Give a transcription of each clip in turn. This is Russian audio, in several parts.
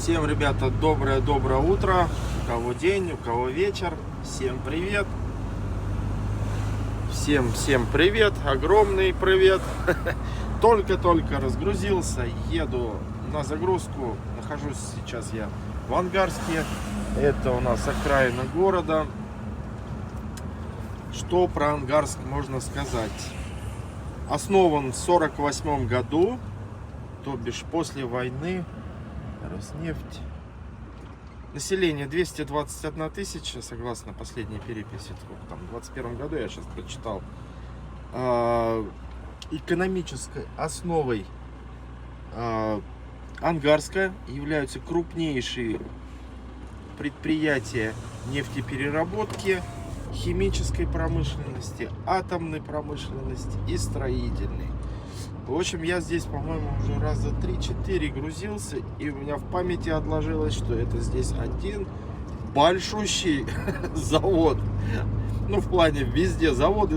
Всем, ребята, доброе утро. У кого день, у кого вечер. Всем привет. Всем привет. Огромный привет. Только разгрузился. Еду на загрузку. Нахожусь сейчас я в Ангарске. Это у нас окраина города. Что про Ангарск можно сказать? Основан в 1948 году, то бишь после войны. Роснефть. Население 221 тысяча, согласно последней переписи. Сколько там, в 2021 году я сейчас прочитал. Экономической основой Ангарска являются крупнейшие предприятия нефтепереработки, химической промышленности, атомной промышленности и строительной. В общем, я здесь, по-моему, уже раза 3-4 грузился, и у меня в памяти отложилось, что это здесь один большущий завод. Ну, в плане везде заводы.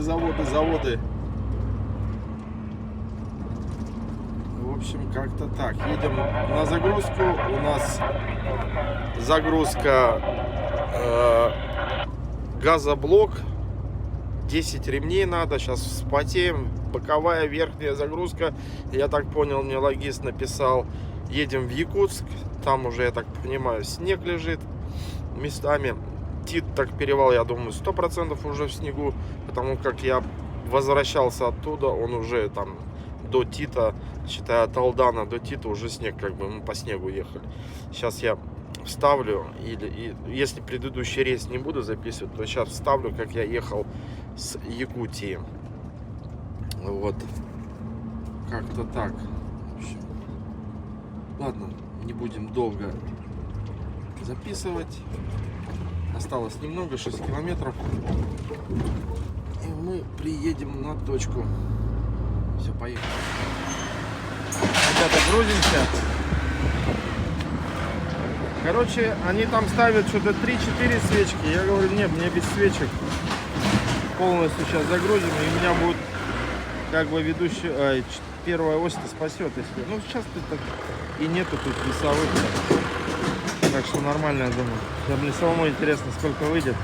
В общем, как-то так. Едем на загрузку. У нас загрузка газоблок. 10 ремней надо. Сейчас вспотеем. Боковая, верхняя загрузка. Я так понял, мне логист написал. Едем в Якутск. Там уже, я так понимаю, снег лежит местами. Тит, так перевал, я думаю, 100% уже в снегу. Потому как я возвращался оттуда, он уже там до Тита, считая от Алдана до Тита, уже снег, как бы мы по снегу ехали. Сейчас я вставлю, если предыдущий рейс не буду записывать, то сейчас вставлю, как я ехал с Якутии. Вот, как-то так. Ладно, не будем долго записывать. Осталось немного, 6 километров. И мы приедем на точку. Все, поехали. Ребята, грузимся. Короче, они там ставят что-то 3-4 свечки. Я говорю, нет, мне без свечек. Полностью сейчас загрузим, и меня будет как бы ведущий, первая ось-то спасет, если. Ну, сейчас так и нету тут весовых. Так что нормально, я думаю. Мне самому интересно, сколько выйдет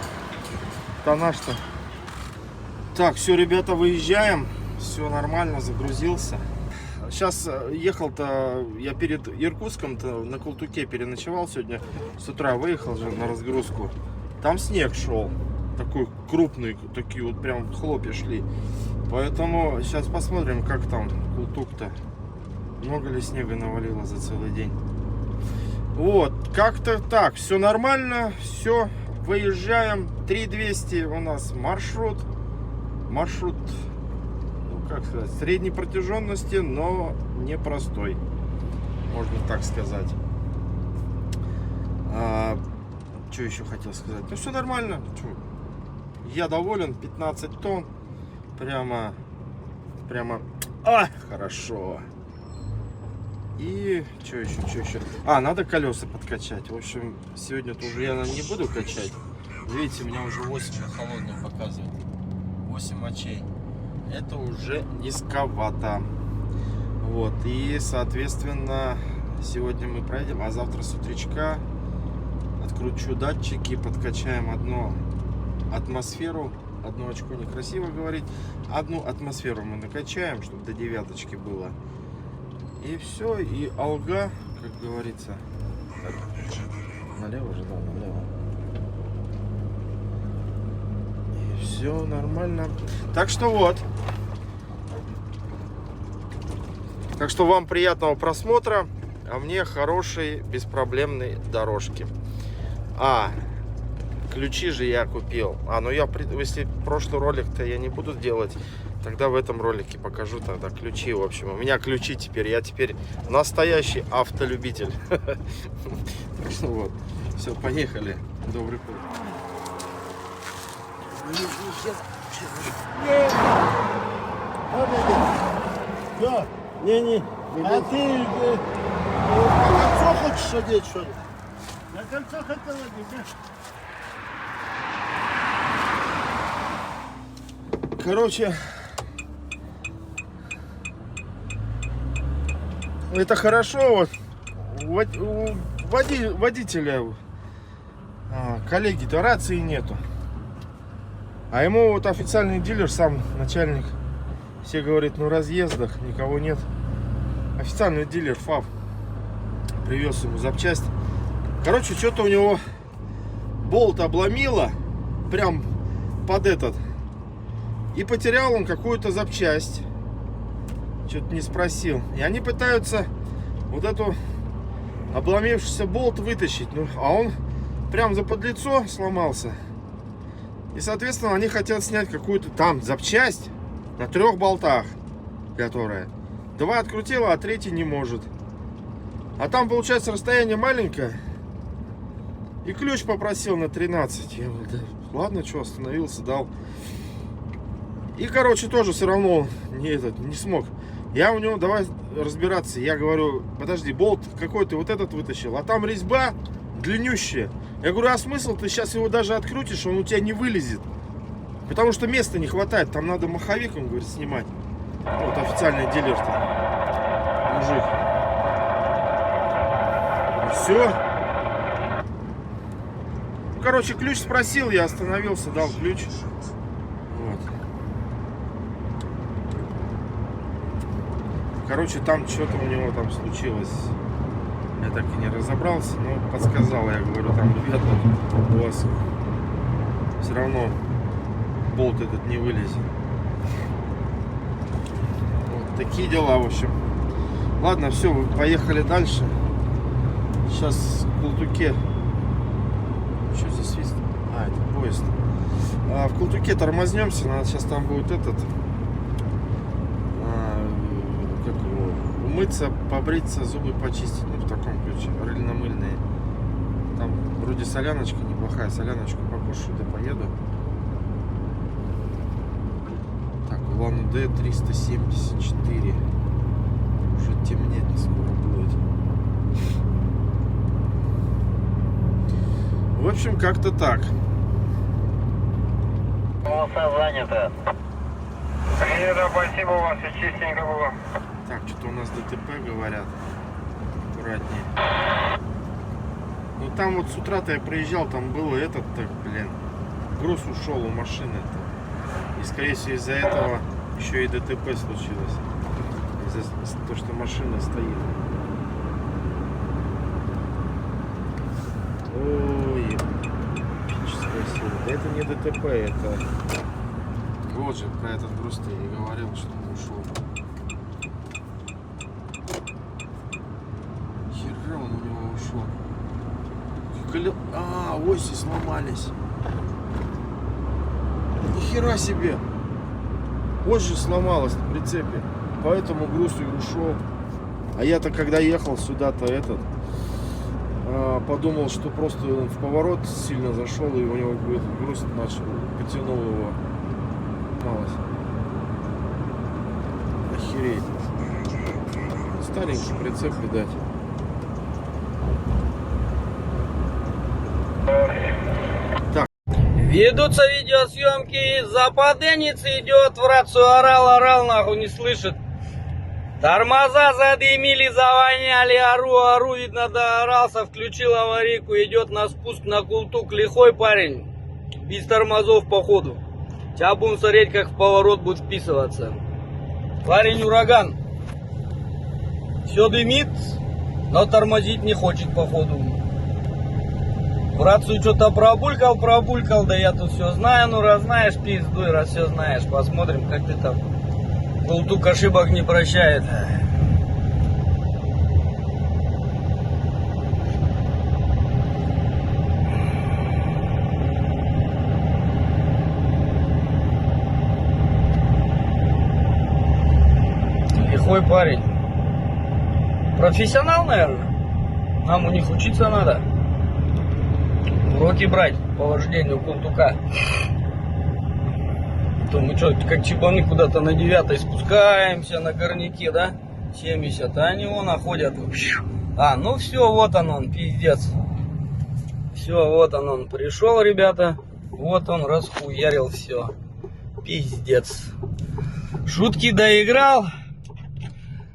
тоннаж-то. Так, все, ребята, выезжаем. Все нормально, загрузился. Сейчас ехал-то я перед Иркутском-то на Култуке переночевал сегодня. С утра выехал же на разгрузку. Там снег шел. Такой крупный, такие вот прям хлопья шли. Поэтому сейчас посмотрим, как там Култук-то. Много ли снега навалило за целый день. Вот, как-то так. Все нормально. Все, выезжаем. 3200 у нас маршрут. Маршрут, как сказать, средней протяженности, но непростой, можно так сказать. Что еще хотел сказать? Ну, все нормально. Я доволен. 15 тонн. Прямо, хорошо. И что еще? Надо колеса подкачать. В общем, сегодня уже я не буду качать. Видите, у меня уже 8 на холодную показывает. 8 мочей. Это уже низковато. Вот, и соответственно сегодня мы пройдем, а завтра с утречка откручу датчики, подкачаем одну атмосферу. Одну очко некрасиво говорить. Одну атмосферу мы накачаем, чтобы до 9 было. И все, и алга, как говорится. Так, налево же, да, налево. Все нормально. Так что вот. Так что вам приятного просмотра, а мне хорошей беспроблемной дорожки. Ключи же я купил. Ну если прошлый ролик-то я не буду делать, тогда в этом ролике покажу тогда ключи. В общем, у меня ключи теперь. Я теперь настоящий автолюбитель. Так что вот. Все, поехали. Добрый путь. Да. Не. А ты на кольцо хочешь одеть, что ли? На кольцо хотел одеть, да? Короче, это хорошо вот водителя, коллеги-то рации нету. А ему вот официальный дилер, сам начальник, все говорит, ну разъездах, никого нет. Официальный дилер ФАВ привез ему запчасть. Короче, что-то у него болт обломило прям под этот. И потерял он какую-то запчасть. Что-то не спросил. И они пытаются вот эту обломившийся болт вытащить. Ну, а он прям за подлицо сломался. И, соответственно, они хотят снять какую-то там запчасть на 3 болтах, которая 2 открутила, а 3 не может. А там, получается, расстояние маленькое. И ключ попросил на 13. Я говорю, да ладно, что, остановился, дал. И, короче, тоже все равно не смог. Я у него, давай разбираться. Я говорю, подожди, болт какой ты вот этот вытащил, а там резьба длиннющая. Я говорю, а смысл, ты сейчас его даже открутишь, он у тебя не вылезет. Потому что места не хватает, там надо маховик, он говорит, снимать. Вот официальный дилер-то. Мужик. И все. Короче, ключ спросил, я остановился, дал ключ. Вот. Короче, там что-то у него там случилось. Я так и не разобрался, но подсказал, я говорю, там, ребята, у вас все равно болт этот не вылезет. Вот такие дела, в общем. Ладно, все, поехали дальше. Сейчас в Култуке. Что за свист? А, это поезд. В Култуке тормознемся, надо сейчас там будет этот, как его, умыться, побриться, зубы почистить, ну в таком ключе, рыльно-мыльные. Там вроде соляночка неплохая, соляночку покушаю, да поеду. Так, Улан-Удэ 374. Уже темнеть скоро будет. В общем, как-то так. Полоса занята. Принято, спасибо, у вас все чистенько было. Так, что-то у нас ДТП говорят. Аккуратнее. Ну там вот с утра-то я проезжал, там было этот, так, блин, груз ушел у машины. И скорее всего из-за этого еще и ДТП случилось. Из-за того, что машина стоит. Ой, эпическая сила. Да это не ДТП, это... Вот же, про этот груз ты и говорил, что он ушел. Хера он у него ушел. А, оси сломались. Нихера себе. Ось же сломалась на прицепе. Поэтому груз и ушел. А я-то когда ехал сюда-то этот... подумал, что просто он в поворот сильно зашел, и у него груз начал, потянул его. Малость. Охереть. Старенький прицеп, видать. Так. Ведутся видеосъемки, западенец идет, в рацию орал, нахуй не слышит. Тормоза задымили, завоняли, ору, видно, доорался, включил аварийку, идет на спуск на Култук, лихой парень, без тормозов походу. Сейчас будем смотреть, как в поворот будет вписываться. Парень ураган. Все дымит, но тормозить не хочет походу. В рацию что-то пробулькал, да я тут все знаю, ну раз знаешь, пиздуй, раз все знаешь, посмотрим, как ты там. Култук ошибок не прощает. Лихой парень. Профессионал, наверное. Нам у них учиться надо. Уроки брать по вождению Култука. То мы что, как чебаны куда-то на 9-й спускаемся на горняке, да? 70, а они его находят. А, ну все, вот он, пиздец. Все, вот он пришел, ребята. Вот он расхуярил все. Пиздец. Шутки доиграл.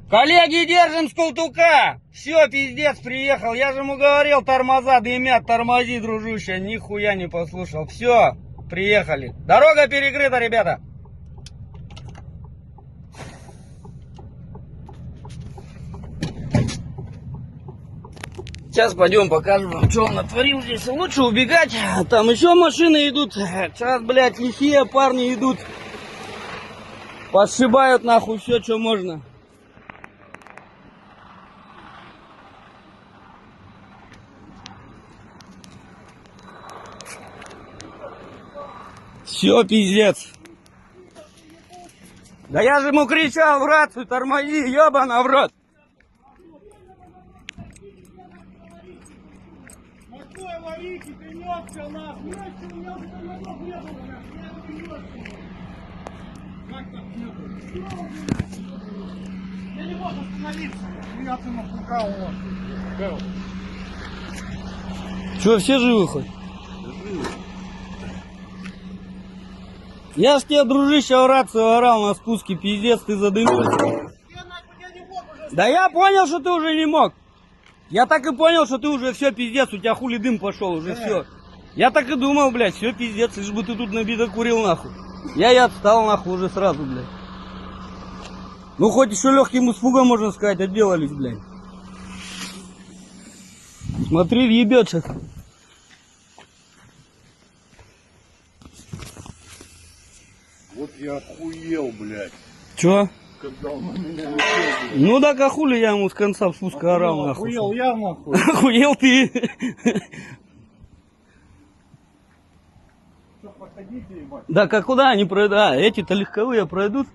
Коллеги, держим с Култука. Все, пиздец, приехал. Я же ему говорил, тормоза дымят, тормози, дружище. Нихуя не послушал. Все, приехали. Дорога перекрыта, ребята. Сейчас пойдем покажем вам, что он натворил здесь. Лучше убегать. Там еще машины идут. Сейчас, блядь, лихие парни идут. Подшибают нахуй все, что можно. Все, пиздец. Да я же ему кричал в рацию, тормози, ебана в рот. Я не мог остановиться. Я ты напугал его. Че, все живы хоть? Я ж тебе, дружище, в рацию орал на спуске, пиздец, ты задымился. Да я понял, что ты уже не мог. Я так и понял, что ты уже все, пиздец, у тебя хули дым пошел, уже все. Я так и думал, блядь, все, пиздец, лишь бы ты тут набедокурил, нахуй. Я и отстал, нахуй, уже сразу, блядь. Ну, хоть еще легким испугом, можно сказать, отделались, блядь. Смотри, въебет сейчас. Вот я охуел, блядь. Че? Когда он на меня летел. Ну так а хули я ему с конца спуска орал, нахуй. Охуел я, нахуй. Охуел ты. Что, проходите, ебать? Да как куда они пройдут? А, эти-то легковые пройдут.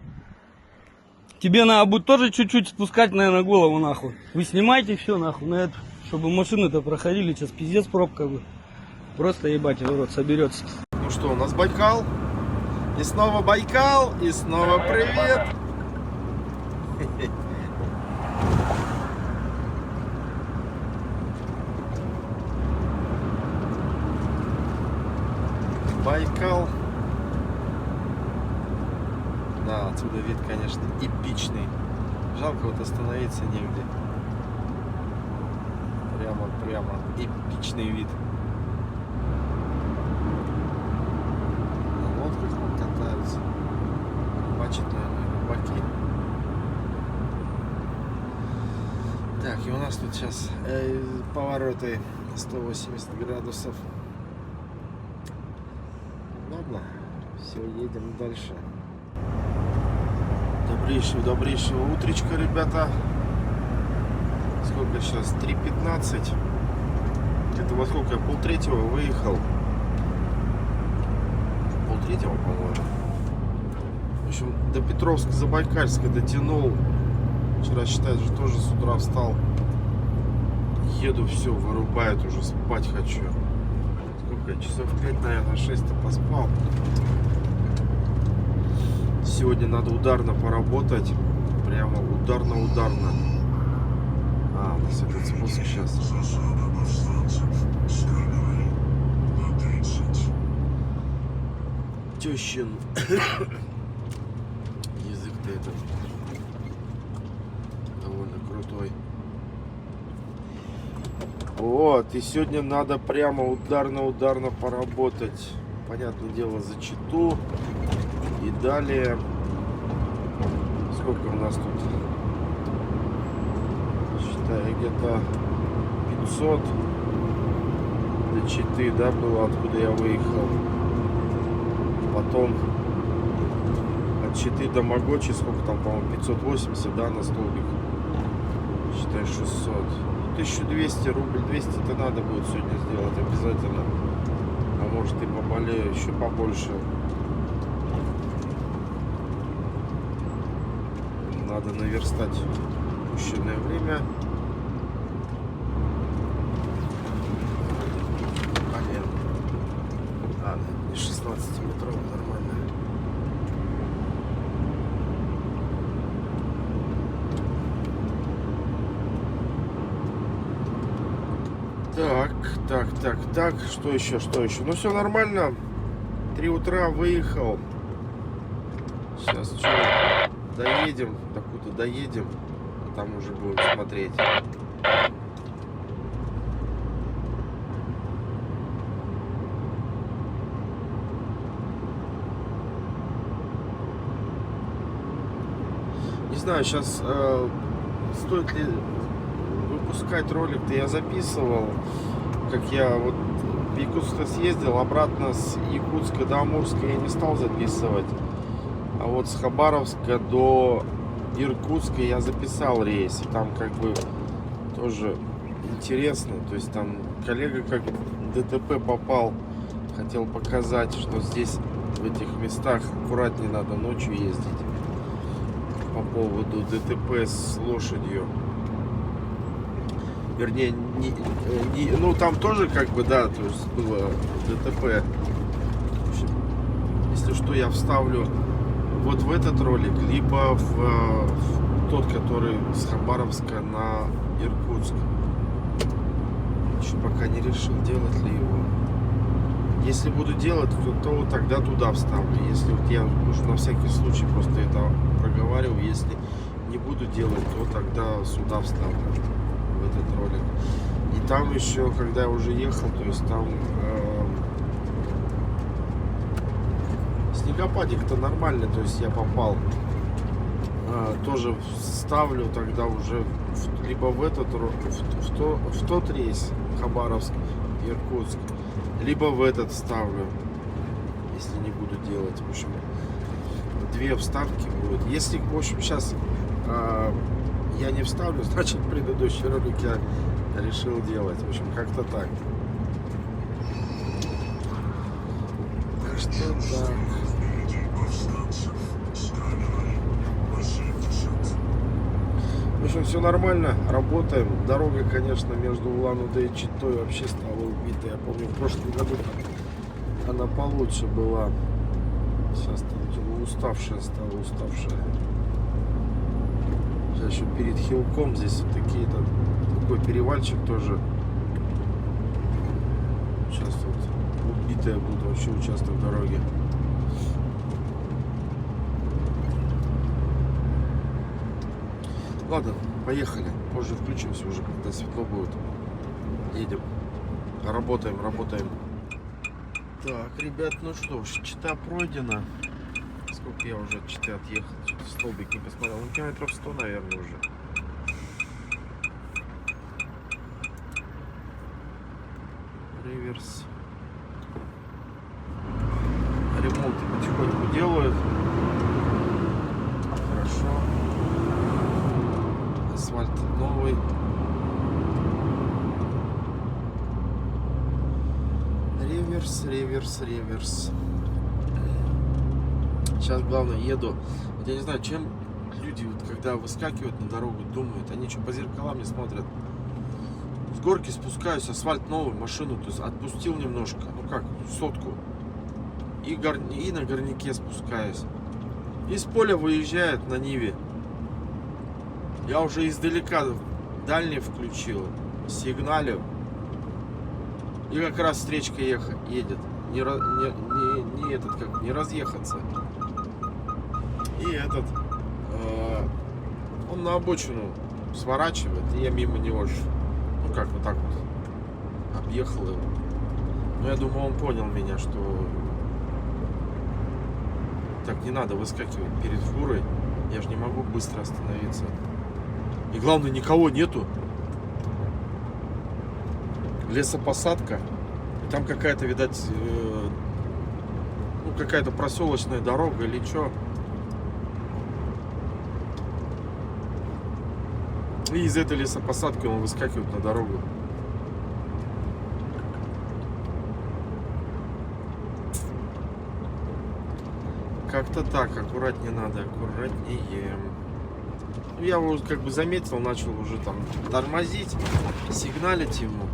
Тебе надо будет тоже чуть-чуть спускать, наверное, голову, нахуй. Вы снимайте все, нахуй, на это, чтобы машины-то проходили. Сейчас пиздец пробка бы. Просто ебать, в рот соберется. Ну что, у нас Байкал. И снова Байкал. И снова привет. Байкал. Да, отсюда вид, конечно, эпичный. Жалко, вот остановиться негде. Прямо эпичный вид. На лодках там катаются. Рыбачат, наверное, рыбаки. Так, и у нас тут сейчас повороты 180 градусов. Ладно, все, едем дальше. Добрейшего утречка, ребята. Сколько сейчас? 3:15. Где-то во сколько? Я 2:30 выехал. 2:30, по-моему. В общем, до Петровска-Забайкальска дотянул. Вчера, считай, же тоже с утра встал. Еду, все, вырубает, уже спать хочу. Сколько? Часов 5, наверное, 6-то поспал. Сегодня надо ударно поработать. Прямо ударно-ударно. А, у нас этот спуск сейчас. Тещин. Язык-то этот довольно крутой. Вот, и сегодня надо прямо ударно-ударно поработать. Понятное дело, за Читу. И далее, сколько у нас тут, считай, где-то 500 до Читы, да, было, откуда я выехал. Потом от Читы до Могочи, сколько там, по-моему, 580, да, на столбик. Считай, 600. 1200 рублей, 200 это надо будет сегодня сделать обязательно. А может и поболею, еще побольше. Надо наверстать упущенное время. Понятно. А, не 16-метровый, нормально. Так. Что еще? Ну все нормально. 3 утра выехал. Сейчас что? Доедем, докуда доедем. там уже будем смотреть. Не знаю, сейчас стоит ли выпускать ролик-то. Я записывал, как я вот в Якутск съездил, обратно с Якутска до Амурска я не стал записывать. А вот с Хабаровска до Иркутска я записал рейс. И там как бы тоже интересно. То есть там коллега как в ДТП попал. Хотел показать, что здесь в этих местах аккуратнее надо ночью ездить. По поводу ДТП с лошадью. Вернее, ну там тоже как бы, да, то есть было ДТП. Если что, я вставлю вот в этот ролик, либо в тот, который с Хабаровска на Иркутск. Еще пока не решил, делать ли его. Если буду делать, то тогда туда вставлю. Если вот я уже на всякий случай просто это проговариваю, если не буду делать, то тогда сюда вставлю, в этот ролик. И там еще, когда я уже ехал, то есть там снегопадик-то нормальный, то есть я попал. Тоже вставлю тогда уже либо в этот в тот рейс Хабаровск, Иркутск, либо в этот вставлю, если не буду делать. В общем, две вставки будут. Если, в общем, сейчас я не вставлю, значит предыдущий ролик я решил делать. В общем, как-то так. Так что так. В общем, все нормально, работаем. Дорога, конечно, между Улан-Удэ и Читой вообще стала убитой. Я помню, в прошлом году она получше была. Сейчас там уставшая стала, уставшая. Сейчас еще перед Хилком здесь вот такой перевальчик тоже. Сейчас вот убитая будет вообще участок дороги. Ладно, поехали. Позже включимся уже, когда светло будет. Едем. Работаем. Так, ребят, ну что ж, Чита пройдена. Сколько я уже от Читы отъехал? Столбик не посмотрел. Ну, километров 100, наверное, уже. Реверс. Ремонты потихоньку делают. Хорошо. Асфальт новый. Реверс. Сейчас главное еду. Вот я не знаю, чем люди, вот, когда выскакивают на дорогу, думают, они что, по зеркалам не смотрят. С горки спускаюсь, асфальт новый, машину, то есть отпустил немножко, ну как, сотку. И на горняке спускаюсь. Из поля выезжает на Ниве. Я уже издалека дальний включил, сигналю. И как раз встречка едет. Не разъехаться. И этот он на обочину сворачивает, и я мимо него, ну как вот так вот объехал его. Но я думаю, он понял меня, что так не надо выскакивать перед фурой. Я же не могу быстро остановиться. И главное, никого нету. Лесопосадка. И там какая-то, видать, ну, какая-то проселочная дорога или что. И из этой лесопосадки он выскакивает на дорогу. Как-то так, аккуратнее надо, аккуратнее. Ну, я его как бы заметил, начал уже там тормозить, сигналить ему.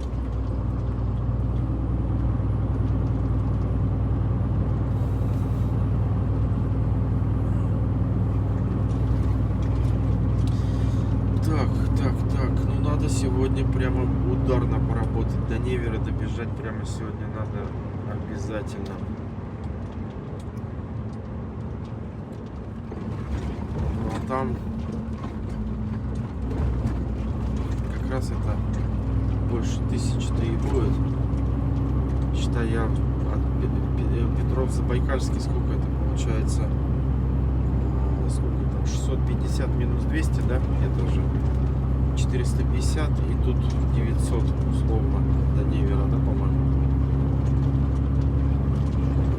Так, ну надо сегодня прямо ударно поработать. До Невера добежать прямо сегодня надо обязательно. Ну а там раз это больше 1000-то и будет. Считай, я от Петров-Забайкальский, сколько это получается? Сколько там? 650 минус 200, да? Это уже 450 и тут 900 условно до Невера, да, по-моему?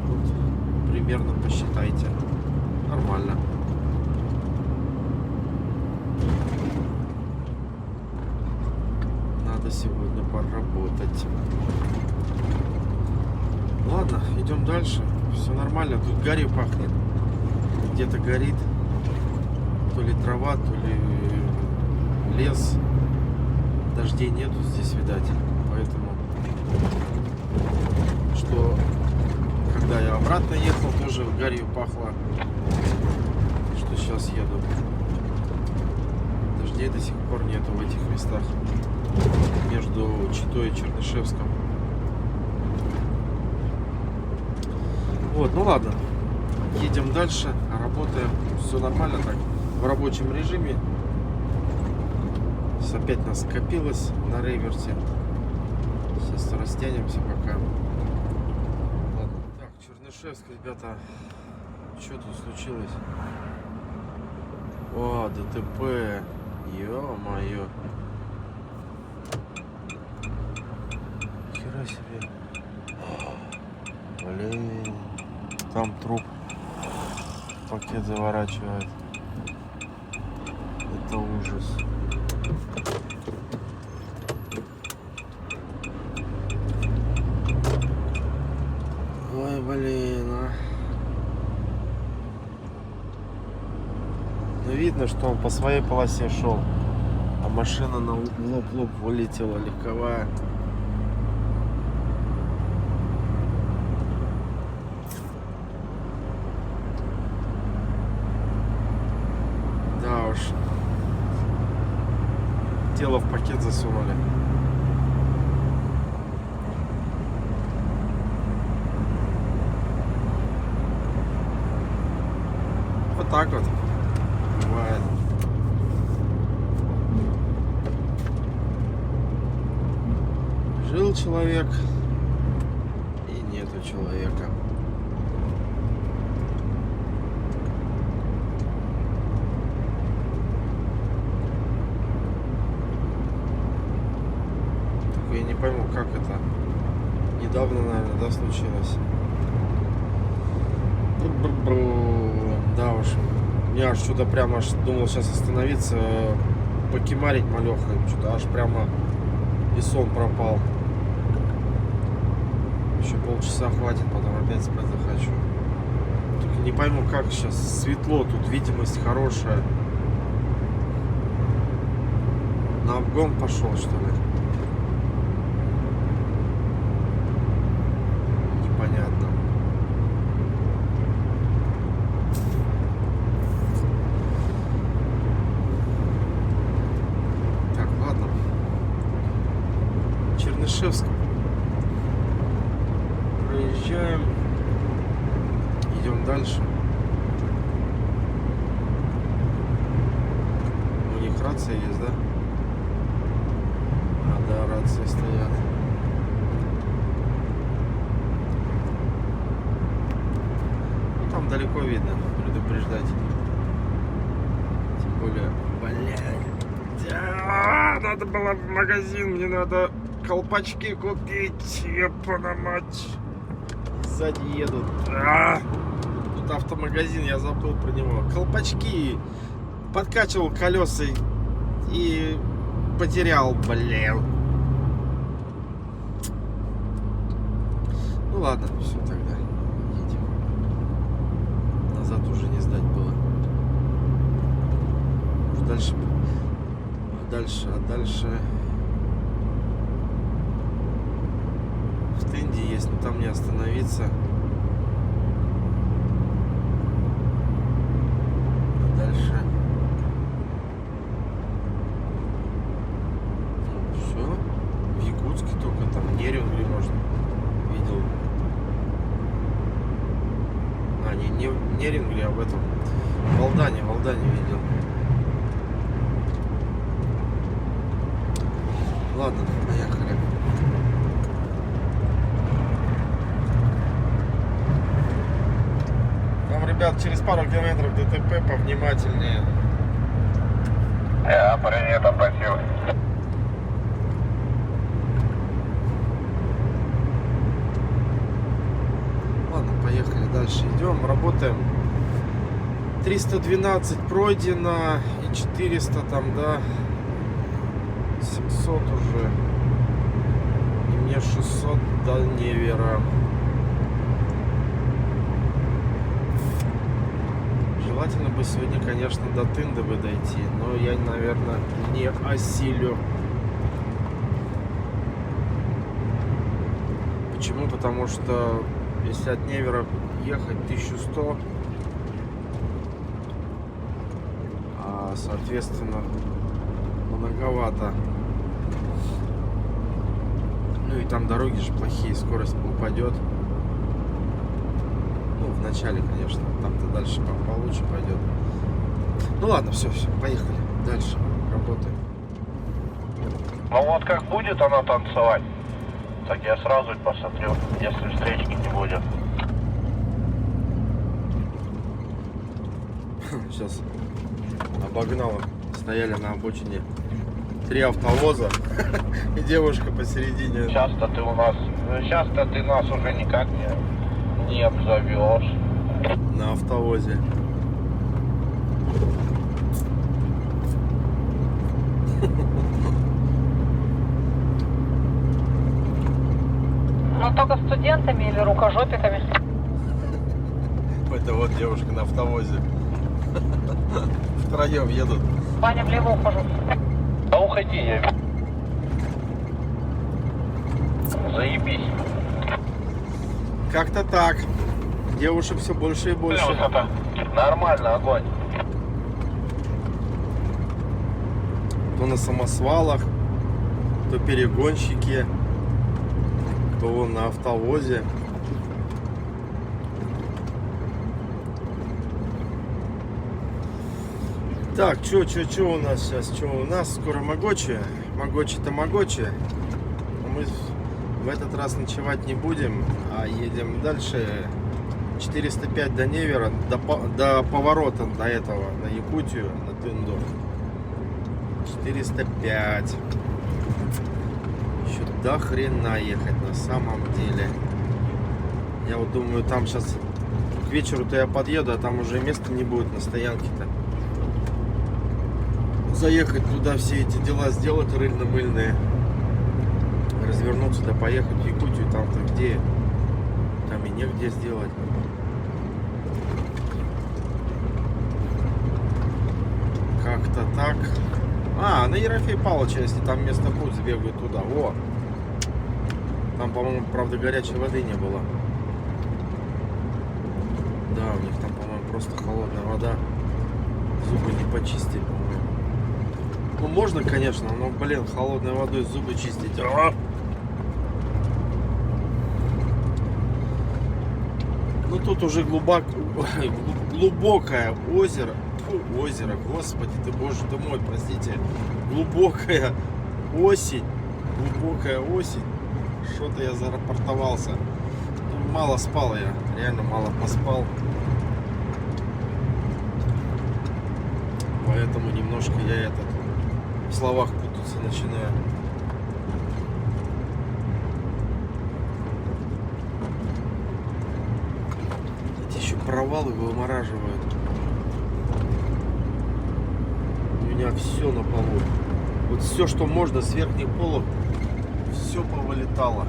Вот, примерно посчитайте. Нормально. Надо сегодня поработать. Ладно, идем дальше. Все нормально. Тут гарью пахнет. Где-то горит. То ли трава, то ли лес. Дождей нету здесь, видать. Поэтому, что когда я обратно ехал, тоже гарью пахло. Что сейчас еду. Дождей до сих пор нету в этих местах. Между Читой и Чернышевском. Вот, ну ладно. Едем дальше, работаем. Все нормально так. В рабочем режиме. Сейчас опять нас скопилось на реверсе. Сейчас растянемся пока. Ладно. Так, Чернышевск, ребята. Что тут случилось? О, ДТП. Ё-моё. Хера себе. Блин. Там труп. Пакет заворачивает. Это ужас. Ой, блин, а. Ну, видно, что он по своей полосе шел. А машина на лоб вылетела, легковая. Да уж. Тело в пакет засунули. Вот так вот бывает. Жил человек и нету человека. Только я не пойму, как это. Недавно, наверное, да, случилось. Да уж. Я аж что-то прямо аж думал сейчас остановиться, покемарить малехой. Что-то аж прямо и сон пропал. Еще полчаса хватит, потом опять спать захочу. Только не пойму, как сейчас. Светло, тут видимость хорошая. На обгон пошел, что ли? Непонятно. Так, ладно. Чернышевск. Проезжаем. Идем дальше. У них рация есть, да? А, да, рации стоят. Ну, там далеко видно, предупреждать. Тем более, блядь. Надо было в магазин, мне надо колпачки купить. Епана мать. Сзади едут. Тут автомагазин, я забыл про него. Колпачки. Подкачивал колеса и потерял, блин. Ну ладно, все тогда. Едем. Назад уже не сдать было. Дальше. А дальше. В Тынде есть, но там не остановиться. А дальше. Все. В Якутске только там Нерюнгри, может, видел. А, не в Нерюнгри, а в этом. В Алдане видел. Ладно, поехали. Там, ребят, через пару километров ДТП, повнимательнее. Принято, спасибо. Ладно, поехали дальше. Идем, работаем. 312 пройдено и 400 там, да. 700 уже. И мне 600 до Невера. Желательно бы сегодня, конечно, до Тынды бы дойти, но я, наверное, не осилю. Почему? Потому что если от Невера ехать 1100, а соответственно многовато. Ну и там дороги же плохие, скорость упадет. Ну, в начале, конечно, там-то дальше получше пойдет. Ну ладно, все, поехали. Дальше работаем. Ну вот как будет она танцевать, так я сразу посмотрю, если встречки не будет. Сейчас обогнал. Стояли на обочине 3 автовоза и девушка посередине. Сейчас-то ты нас уже никак не обзовешь. На автовозе. Ну только студентами или рукожопиками. Это вот девушка на автовозе. Втроем едут. Ваня влево ухожу. Да уходи, я... Заебись. Как-то так. Девушек все больше и больше. Это нормально, огонь. То на самосвалах, то перегонщики, то на автовозе. Так, что у нас сейчас? Что у нас? Скоро Могочи. Могочи-то Могочи. Мы в этот раз ночевать не будем, а едем дальше. 405 до Невера, до поворота до этого, на Якутию, на Тынду. 405. Еще до хрена ехать на самом деле. Я вот думаю, там сейчас к вечеру-то я подъеду, а там уже места не будет на стоянке-то. Заехать туда, все эти дела сделать рыльно-мыльные. Развернуться, да поехать в Якутию, там-то где? Там и негде сделать. Как-то так. А, на Ерофея Павловича, если там место будет, сбегаю туда. Во! Там, по-моему, правда, горячей воды не было. Да, у них там, по-моему, просто холодная вода. Зубы не почистили, по-моему. Ну, можно, конечно, но, блин, холодной водой зубы чистить. Ну, тут уже глубокое озеро. Озеро, господи ты, боже ты мой, простите. Глубокая осень. Глубокая осень. Что-то я зарапортовался. Ну, мало спал я. Реально мало поспал. Поэтому немножко я в словах путаться начинаю. Эти еще провалы вымораживают. У меня все на полу. Вот все, что можно с верхних полок, все повылетало.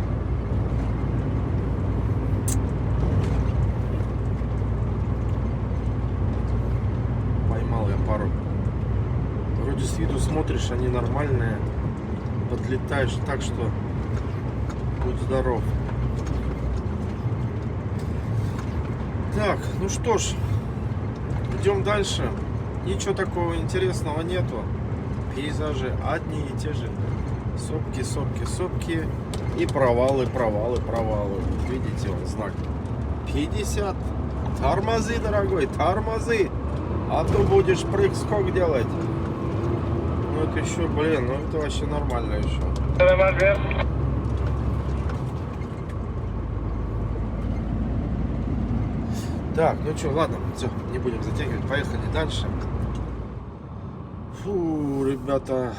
Поймал я пару. Вроде с виду смотришь, они нормальные. Подлетаешь так, что будь здоров. Так, ну что ж, идем дальше. Ничего такого интересного нету. Пейзажи одни и те же. Сопки, сопки, сопки. И провалы, провалы, провалы. Видите, вот знак 50. Тормози, дорогой, тормози. А то будешь прыг-скок делать. Ну это еще, блин, ну это вообще нормально еще. Так, ну что, ладно, все, не будем затягивать, поехали дальше. Фу, ребята,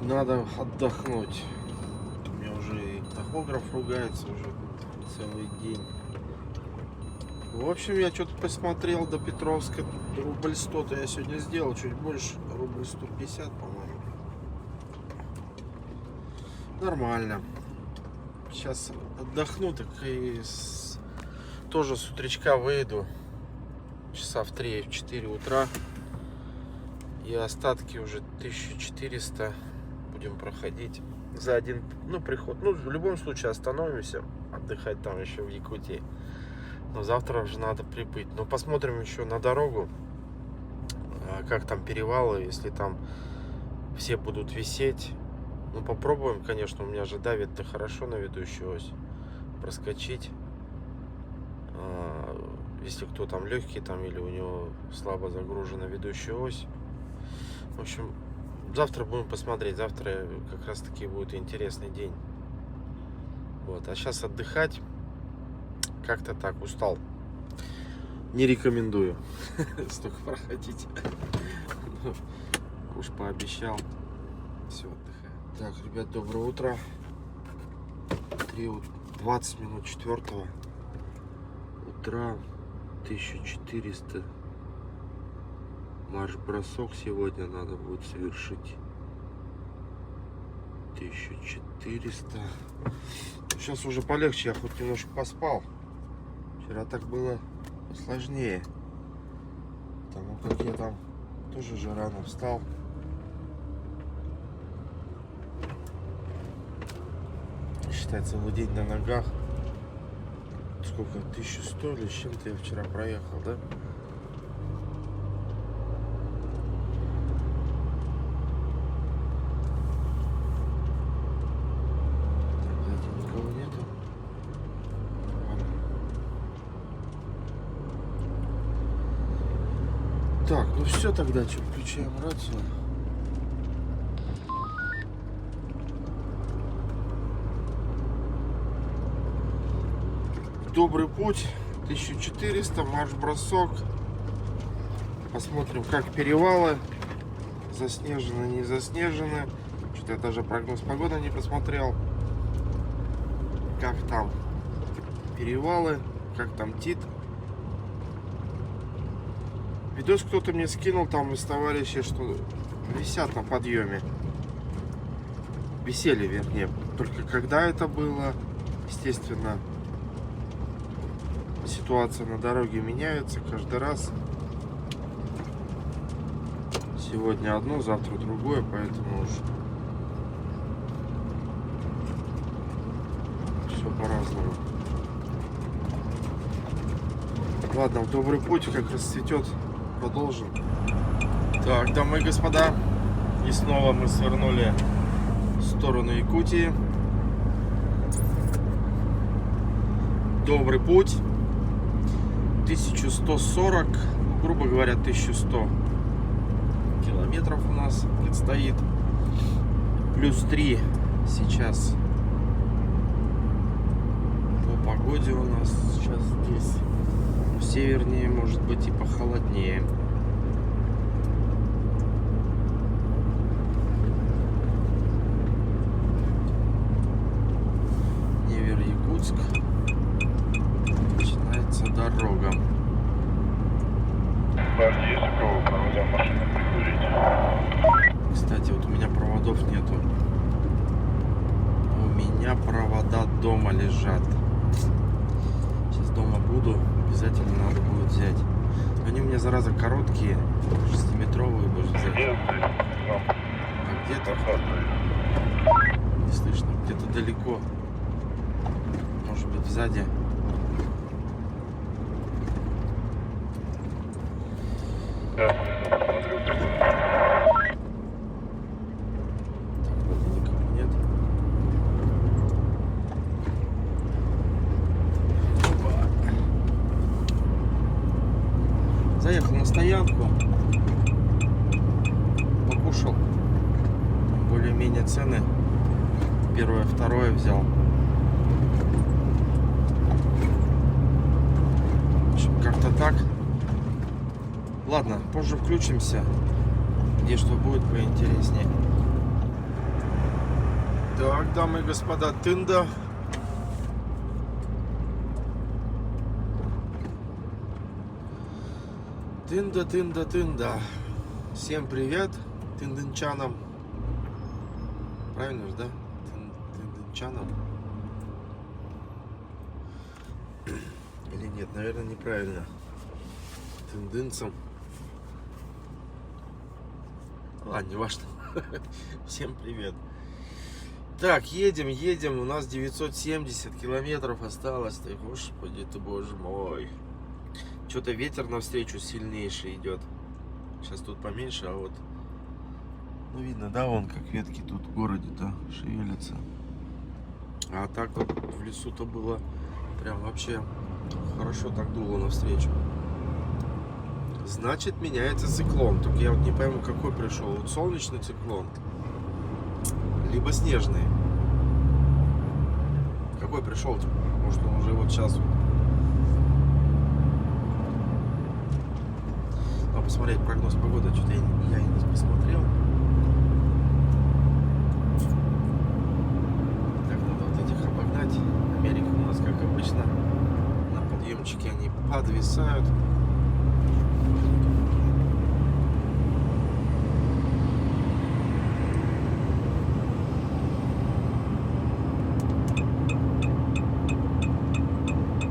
надо отдохнуть. У меня уже и тахограф ругается уже целый день. В общем, я что-то посмотрел до Петровска, рубль 100-то я сегодня сделал, чуть больше, рубль 150, по-моему. Нормально. Сейчас отдохну, так и тоже с утречка выйду. Часа в 3-4 утра. И остатки уже 1400 будем проходить за один, ну, приход. Ну, в любом случае остановимся отдыхать там еще в Якутии. Но завтра уже надо прибыть. Но посмотрим еще на дорогу, как там перевалы, если там все будут висеть. Ну, попробуем, конечно, у меня же давит-то хорошо на ведущую ось. Проскочить. Если кто там легкий там или у него слабо загружена ведущая ось. В общем, завтра будем посмотреть. Завтра как раз таки будет интересный день. Вот. А сейчас отдыхать. Как-то так, устал. Не рекомендую столько проходить. Уж пообещал. Все, отдыхаем. Так, ребят, доброе утро. 20 минут 4 утра. 1400. Марш-бросок сегодня надо будет совершить. 1400. Сейчас уже полегче, я хоть немножко поспал. Вчера так было сложнее. Потому как я там тоже же рано встал. Считай, целый день на ногах. Сколько? 1100 или с чем-то я вчера проехал, да? Никого нету. Так, ну все тогда, что, включаем рацию. Добрый путь, 1400, марш-бросок. Посмотрим, как перевалы. Заснежены, не заснежены. Что-то я даже прогноз погоды не посмотрел. Как там перевалы, как там ТИТ. Видос кто-то мне скинул там из товарищей, что висят на подъеме. Висели, вернее. Только когда это было, естественно, ситуация на дороге меняется каждый раз. Сегодня одно, завтра другое, поэтому уж все по-разному. Ладно, в добрый путь, как расцветет, продолжим. Так, дамы и господа, и снова мы свернули в сторону Якутии. Добрый путь. 1140, грубо говоря, 1100 километров у нас предстоит. Плюс 3 сейчас по погоде у нас сейчас здесь. Севернее, может быть, и похолоднее. Невер-Якутск. Начинается дорога. Подожди, если кого проводя машину прикурить. Кстати, вот у меня проводов нету. У меня провода дома лежат. Сейчас дома буду. Обязательно надо будет взять. Но они у меня, зараза, короткие. 6-метровые будешь взять. А где-то не слышно. Где-то далеко. Может быть, сзади. Заехал на стоянку, покушал цены. Первое, второе взял. В общем, как-то так. Ладно, позже включимся. Где что будет поинтереснее. Так, дамы и господа, Тында. Тында. Всем привет, тындынчанам. Правильно же, да? Тындынчанам. Или нет, наверное, неправильно. Тындынцам. Ладно, не важно. Всем привет. Так, едем. У нас 970 километров осталось. Ты, господи ты, боже мой. Что-то ветер навстречу сильнейший идет. Сейчас тут поменьше, а вот... Ну, видно, да, вон как ветки тут в городе-то шевелятся. А так вот в лесу-то было прям вообще хорошо так дуло навстречу. Значит, меняется циклон. Только я вот не пойму, какой пришел. Вот солнечный циклон. Либо снежный. Какой пришел-то? Может, он уже вот сейчас... Посмотреть прогноз погоды, что-то я и не посмотрел. Так, надо вот этих обогнать. Америка у нас, как обычно, на подъемчике они подвисают.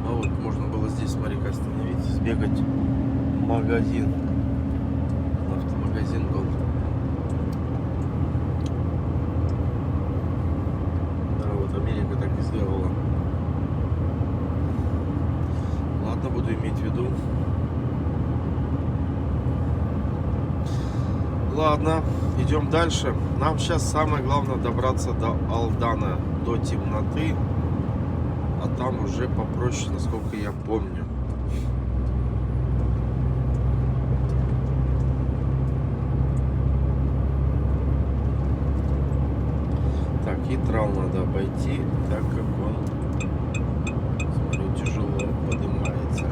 А вот можно было здесь, смотри-ка, остановить, сбегать в магазин. Автомагазин был. Да, вот Америка так и сделала. Ладно, буду иметь в виду. Ладно, идем дальше. Нам сейчас самое главное добраться до Алдана, до темноты. А там уже попроще, насколько я помню. Хитрал надо обойти, так как он, смотрю, тяжело поднимается.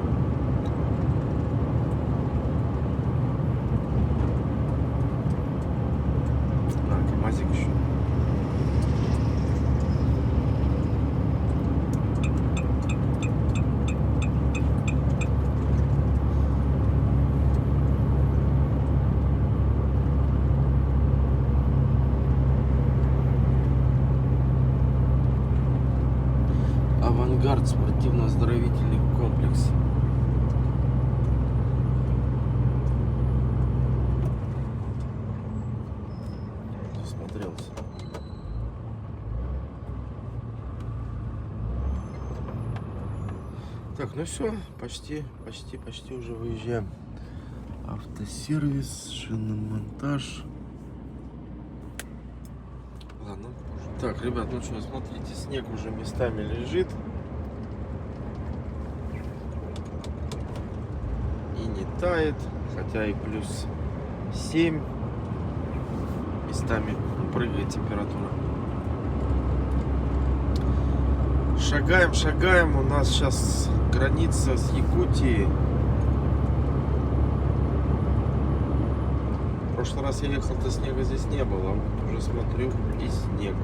А, КамАЗик еще. Авангард, спортивно-оздоровительный комплекс. Засмотрелся. Так, ну все, почти уже выезжаем. Автосервис, шиномонтаж. Ладно. Так, ребят, ну что, смотрите, снег уже местами лежит. И не тает, хотя и плюс 7. Местами прыгает температура. Шагаем. У нас сейчас граница с Якутией. В прошлый раз я ехал-то, снега здесь не было. Вот уже смотрю, и снег.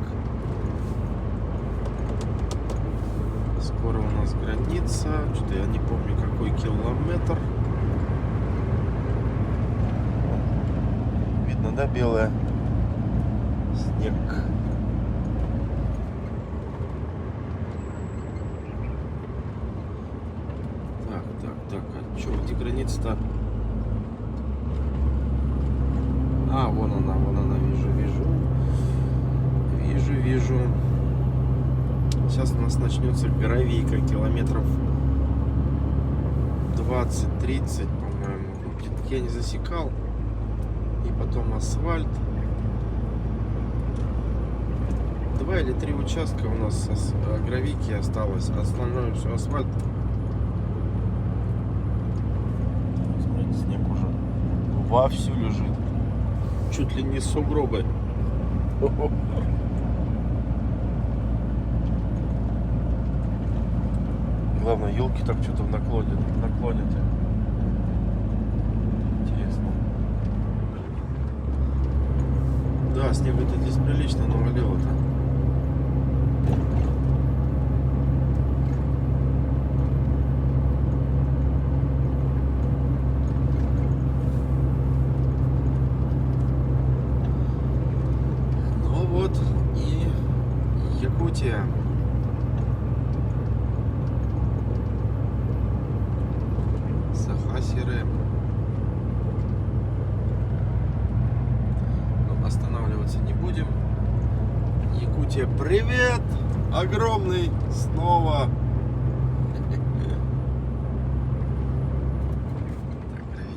Скоро у нас граница. Что-то я не помню, какой километр. Видно, да, белое? Снег. Так. А что, где граница-то? А, вон она, вижу. Сейчас у нас начнется гравийка, километров 20-30, по-моему. Я не засекал. И потом асфальт. 2 или 3 участка у нас гравийки осталось. Остальное все асфальт. Смотрите, снег уже вовсю лежит. Чуть ли не сугробы. Главное, елки так что-то наклонят. Интересно. Да, снега-то здесь прилично навалило-то. Ну вот и Якутия. Саха-Сире. Но останавливаться не будем. Якутия, привет! Огромный снова.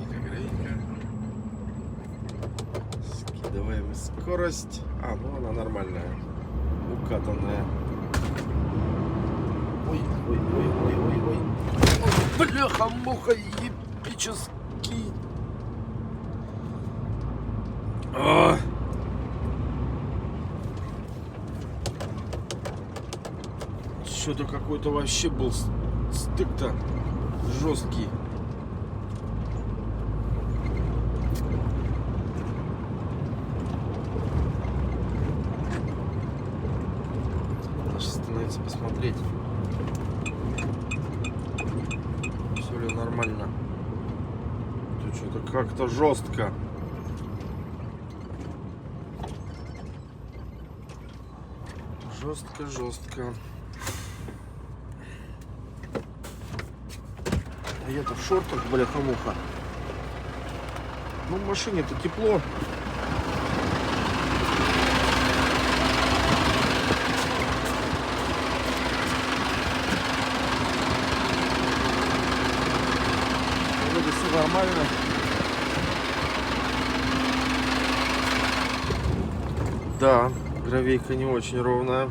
Так, гравенько. Скидываем скорость. А, ну она нормальная. Укатанная. Ой. Бляха-муха, епический. Что-то какой-то вообще был стык-то жесткий. Надо остановиться, посмотреть. Все ли нормально? Тут что-то как-то жестко. Жестко. А я-то в шортах, бляха-муха. Ну, в машине-то тепло. Вроде все нормально. Да, гравейка не очень ровная.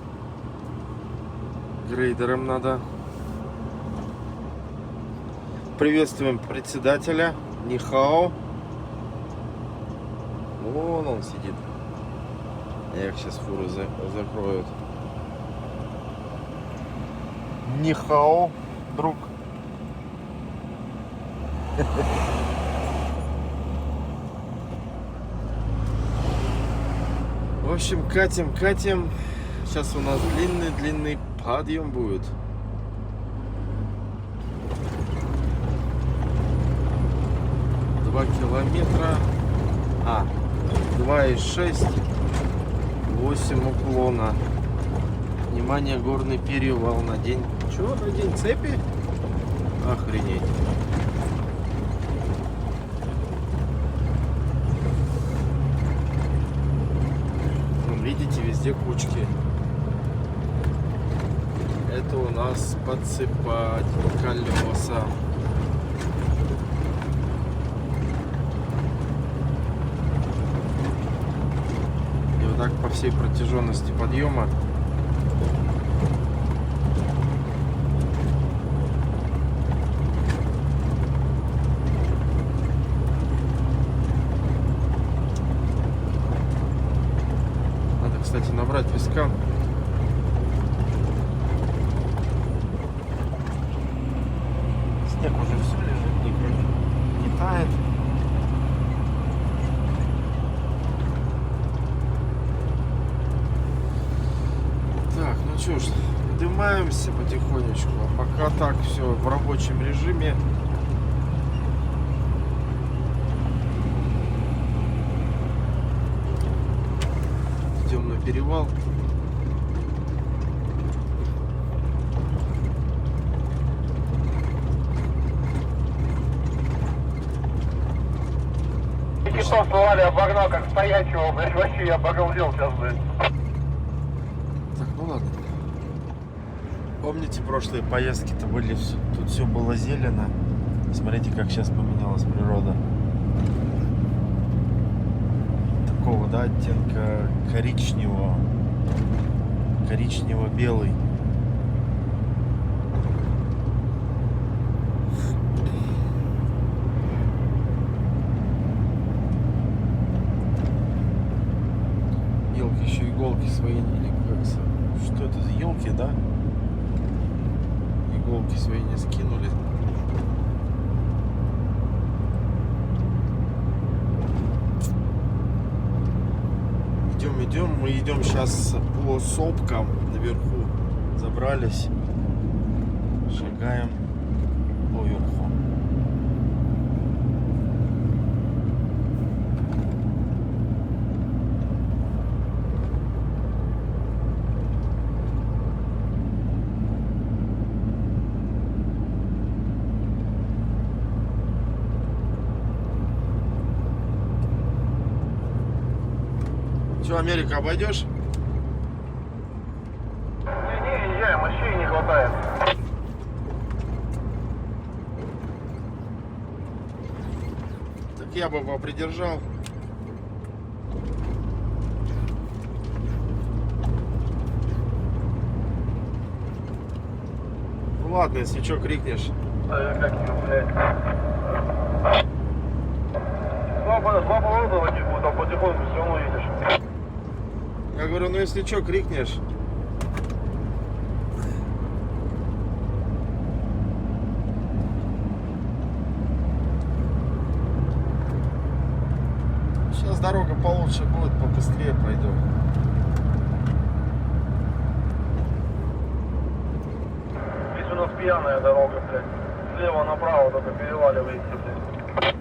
Грейдером надо. Приветствуем председателя. Нихао. Вон он сидит. Эх, сейчас фуры закроют. Нихао, друг. В общем, катим. Сейчас у нас длинный подъем будет. Километра. 2,6. 8 уклона. Внимание, горный перевал на день. Чего? На день цепи? Охренеть. Вон, видите, везде кучки. Это у нас подсыпать колеса. Так по всей протяженности подъема. Надо, кстати, набрать песка. Снег уже все лежит, не тает. Что ж, поднимаемся потихонечку, а пока так все в рабочем режиме. Идем на перевал. Часов бывали, обогнал как стоячего, блядь, вообще я обалдел сейчас, блядь. Так, ну ладно. Помните, прошлые поездки-то были, тут все было зелено. Смотрите, как сейчас поменялась природа. Такого, да, оттенка коричневого. Коричнево-белый. Елки еще иголки свои, или как, что это за елки, да? футболки свои не скинули. Идем, мы идем сейчас по сопкам наверху. Забрались, шагаем поверху. Че, Америка, обойдешь? Не, езжай, мощей не хватает. Так я бы попридержал. Ну ладно, если что, крикнешь. Как его, блядь. Два поворота водить будет, там потихоньку все равно едешь. Я говорю, ну если что, крикнешь. Сейчас дорога получше будет, побыстрее пойдем. Здесь у нас пьяная дорога, блядь. Слева направо только переваливаете, блядь.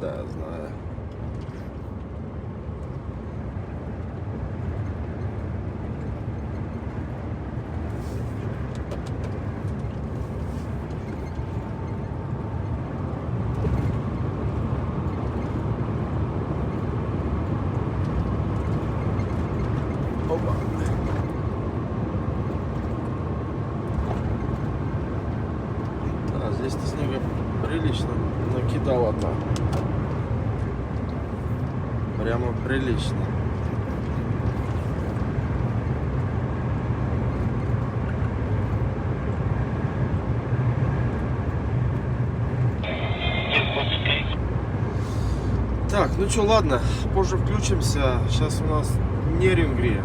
Да, знаю. Опа. Да, здесь-то снега прилично накидало-то. Прямо прилично. Так, ну что, ладно, позже включимся. Сейчас у нас Нерюнгри,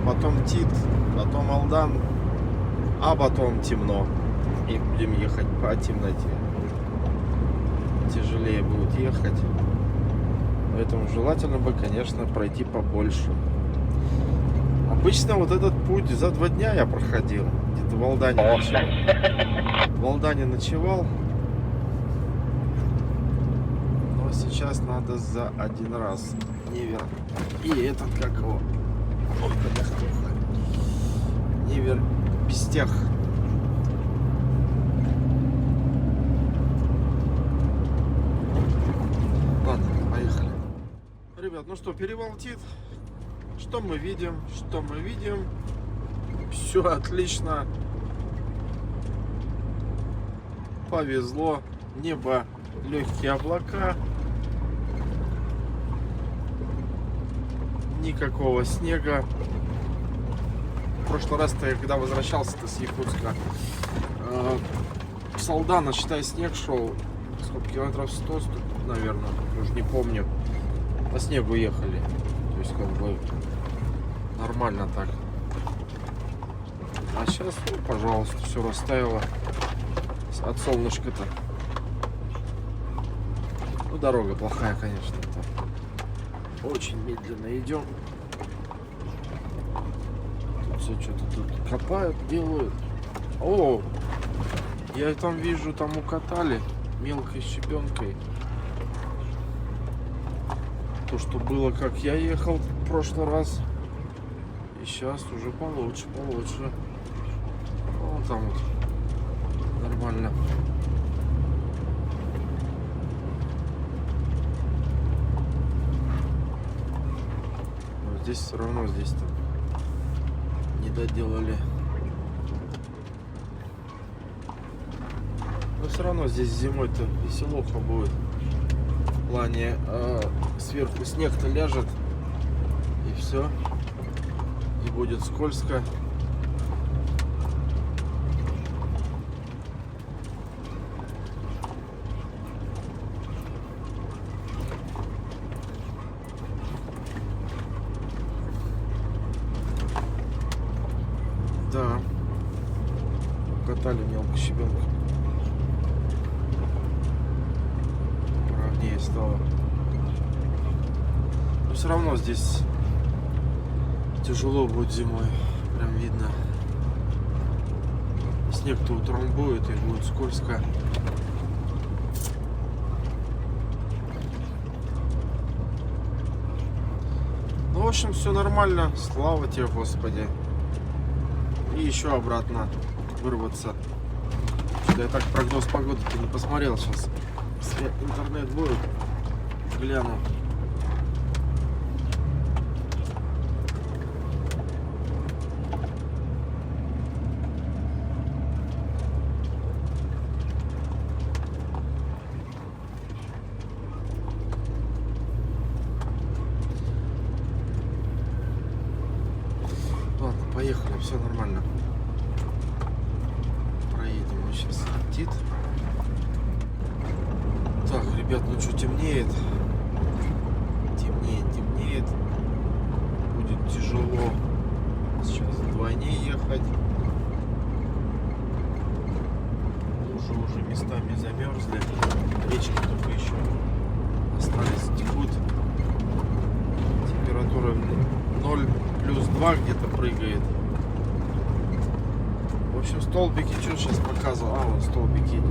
потом Тит, потом Алдан, а потом темно. И будем ехать по темноте. Тяжелее будет ехать. Поэтому желательно бы, конечно, пройти побольше. Обычно вот этот путь за 2 дня я проходил. Где-то в Алдане ночевал. В Алдане ночевал. Но сейчас надо за 1 раз. Невер. И этот как его. Ой, бляха-муха. Невер Пестех. Ладно, поехали. Ребят, ну что, перевал Тит. Что мы видим? Что мы видим? Все отлично. Повезло. Небо, легкие облака. Никакого снега. В прошлый раз я когда возвращался-то с Якутска, с Алдана, считай, снег шел. Сколько километров? 100, наверное. Уже не помню. По снегу ехали. То есть как бы нормально так. А сейчас, ну, пожалуйста, все растаяло от солнышка-то. Ну, дорога плохая, конечно. Очень медленно идем. Тут все что-то тут копают, делают. О, я там вижу, там укатали мелкой щебенкой. То, что было, как я ехал в прошлый раз. И сейчас уже получше. Вон там вот. Нормально. Но здесь все равно, здесь-то не доделали. Но все равно здесь зимой-то веселуха будет. В плане сверху снег-то ляжет, и все, и будет скользко. Да. укатали мелко щебенка. Ровнее стало. Но все равно здесь тяжело будет зимой. Прям видно. Снег-то утрамбует и будет скользко. Ну, в общем, все нормально. Слава тебе, Господи. И еще обратно вырваться. Что-то я так прогноз погоды-то не посмотрел сейчас. Если интернет будет, гляну. Ладно, поехали, все нормально. Проедем мы сейчас Тит. Так, ребят, ну что, темнеет. Темнеет. Будет тяжело сейчас вдвойне ехать. Лужи уже местами замерзли. Речки только еще остались, текут. Температура 0 плюс 2 где-то прыгает. В общем, столбики, что сейчас показывал? А, вон столбик едет.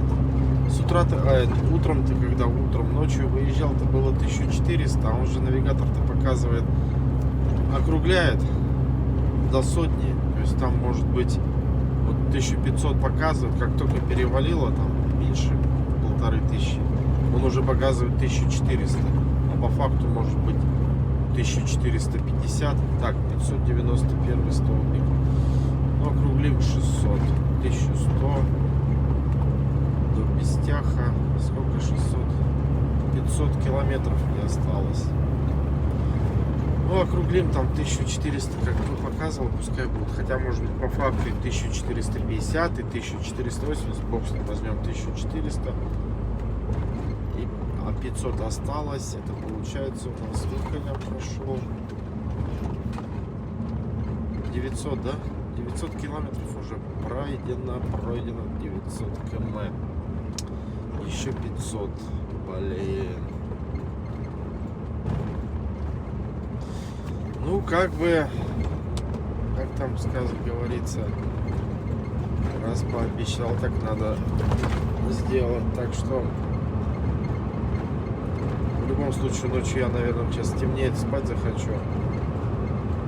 С утра-то, утром-то, когда утром, ночью выезжал-то было 1400, а он же навигатор-то показывает, округляет до сотни. То есть там может быть вот 1500 показывает, как только перевалило там меньше 1500, он уже показывает 1400, а по факту может быть 1450. Так, 591 столбик. Ну, округлим 600. 1100 до Бестяха. Сколько? 600? 500 километров не осталось. Ну, округлим там 1400, как бы показывал, пускай будет. Хотя, может быть, по факту 1450 и 1480. Бог с ним, возьмем 1400. А 500 осталось. Это получается у нас сколько я прошел? 900, да? 900 километров уже пройдено 900 км. Еще 500. Блин. Ну, как бы, как там говорится, раз пообещал, так надо сделать. Так что в любом случае ночью я, наверное, сейчас темнеет, спать захочу.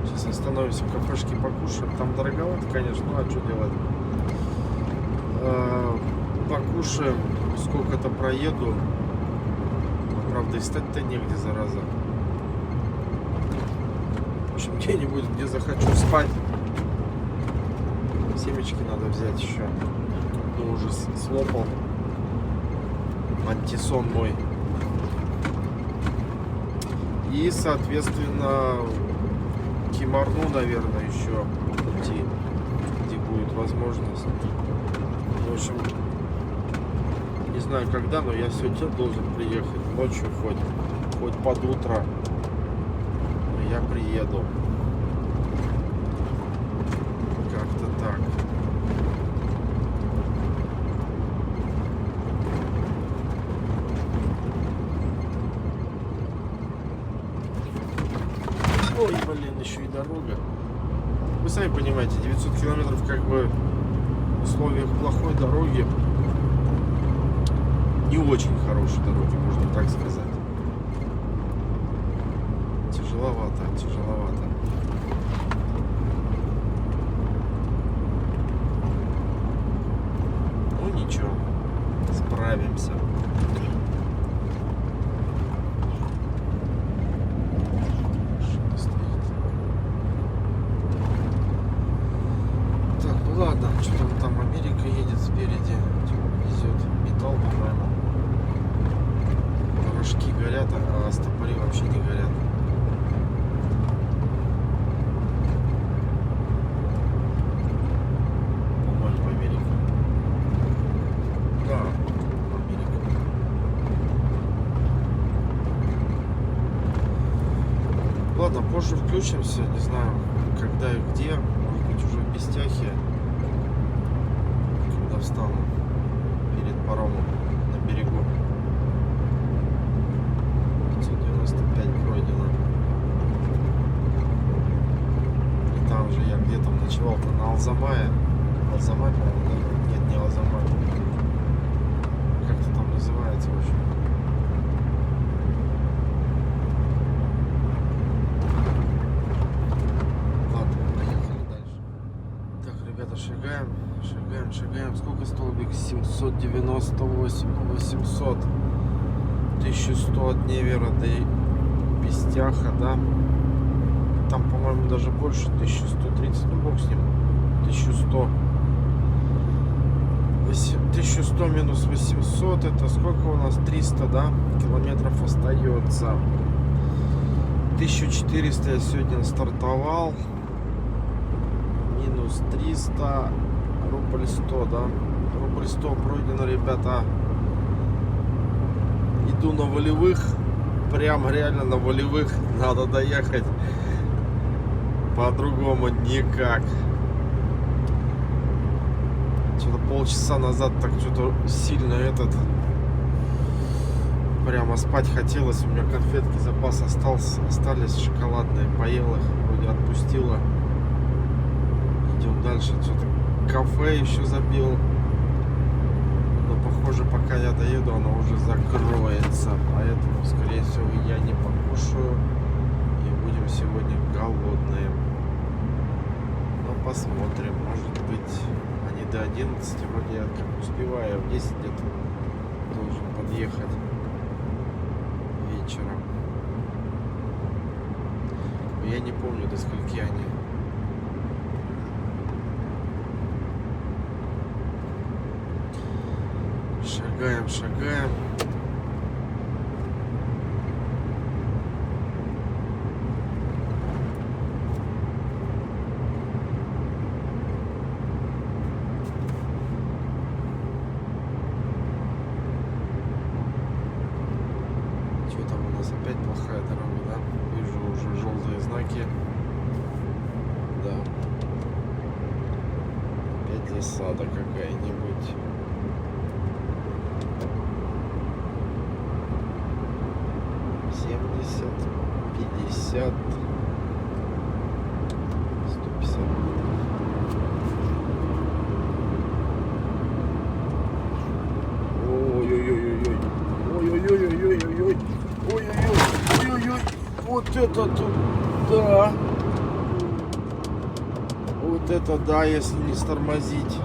Сейчас остановимся в кафешке, покушаем. Там дороговато, конечно, ну а что делать? Покушаем, сколько-то проеду. Правда, и стать-то негде, зараза. В общем, где-нибудь, где захочу спать. Семечки надо взять еще. Ну, уже слопал. Антисон мой. И, соответственно, Кимарну, наверное, еще пути, где будет возможность. В общем, не знаю когда, но я сегодня должен приехать ночью, хоть под утро. Но я приеду. Как-то так. Ой, блин, еще и дорога. Вы сами понимаете, 900 километров как бы в условиях плохой дороги, не очень хорошей дороги, можно так сказать. Тяжеловато. Ну ничего, справимся. Ладно, что там Америка едет спереди, везет металл, по-моему. Рожки горят, а стопори вообще не горят. По-моему, Америка. Да, Америка. Ладно, позже включимся, не знаю, когда и где, может быть, уже в Бестяхе. встану перед паромом на берегу. 595 пройдено. И там же я где-то ночевал-то на Алзамае. Алзамай, по-моему, да? Нет, не Алзамай. Как это там называется, в общем. Ладно, поехали дальше. Так, ребята, шагаем. Сколько столбик? 798, 800. 1100 от Невера до Пестяха, да? Там, по-моему, даже больше, 1130, ну бог с ним. 1100. 1100 минус 800, это сколько у нас? 300, да? Километров остается. 1400 я сегодня стартовал. Минус 300. Рубль 100, да? Рубль 100 пройдено, ребята. Иду на волевых. Прям реально на волевых. Надо доехать. По-другому никак. Что-то полчаса назад так что-то сильно прямо спать хотелось. У меня конфетки запас остались шоколадные. Поел их, вроде отпустила. Идем дальше. Что-то кафе еще забил. Но похоже, пока я доеду, оно уже закроется. Поэтому, скорее всего, я не покушаю. И будем сегодня голодные. Но посмотрим. Может быть, они до 11. Вроде я как успеваю. В 10 где-то должен подъехать вечером. Но я не помню, до скольки они. Шагаем. Что там у нас опять плохая дорога, да? Вижу уже желтые знаки. Да. Опять засада какая-нибудь. $50, 50, 150. Ой-ой-ой. Вот это тут, да. Вот это да, если не стормозить.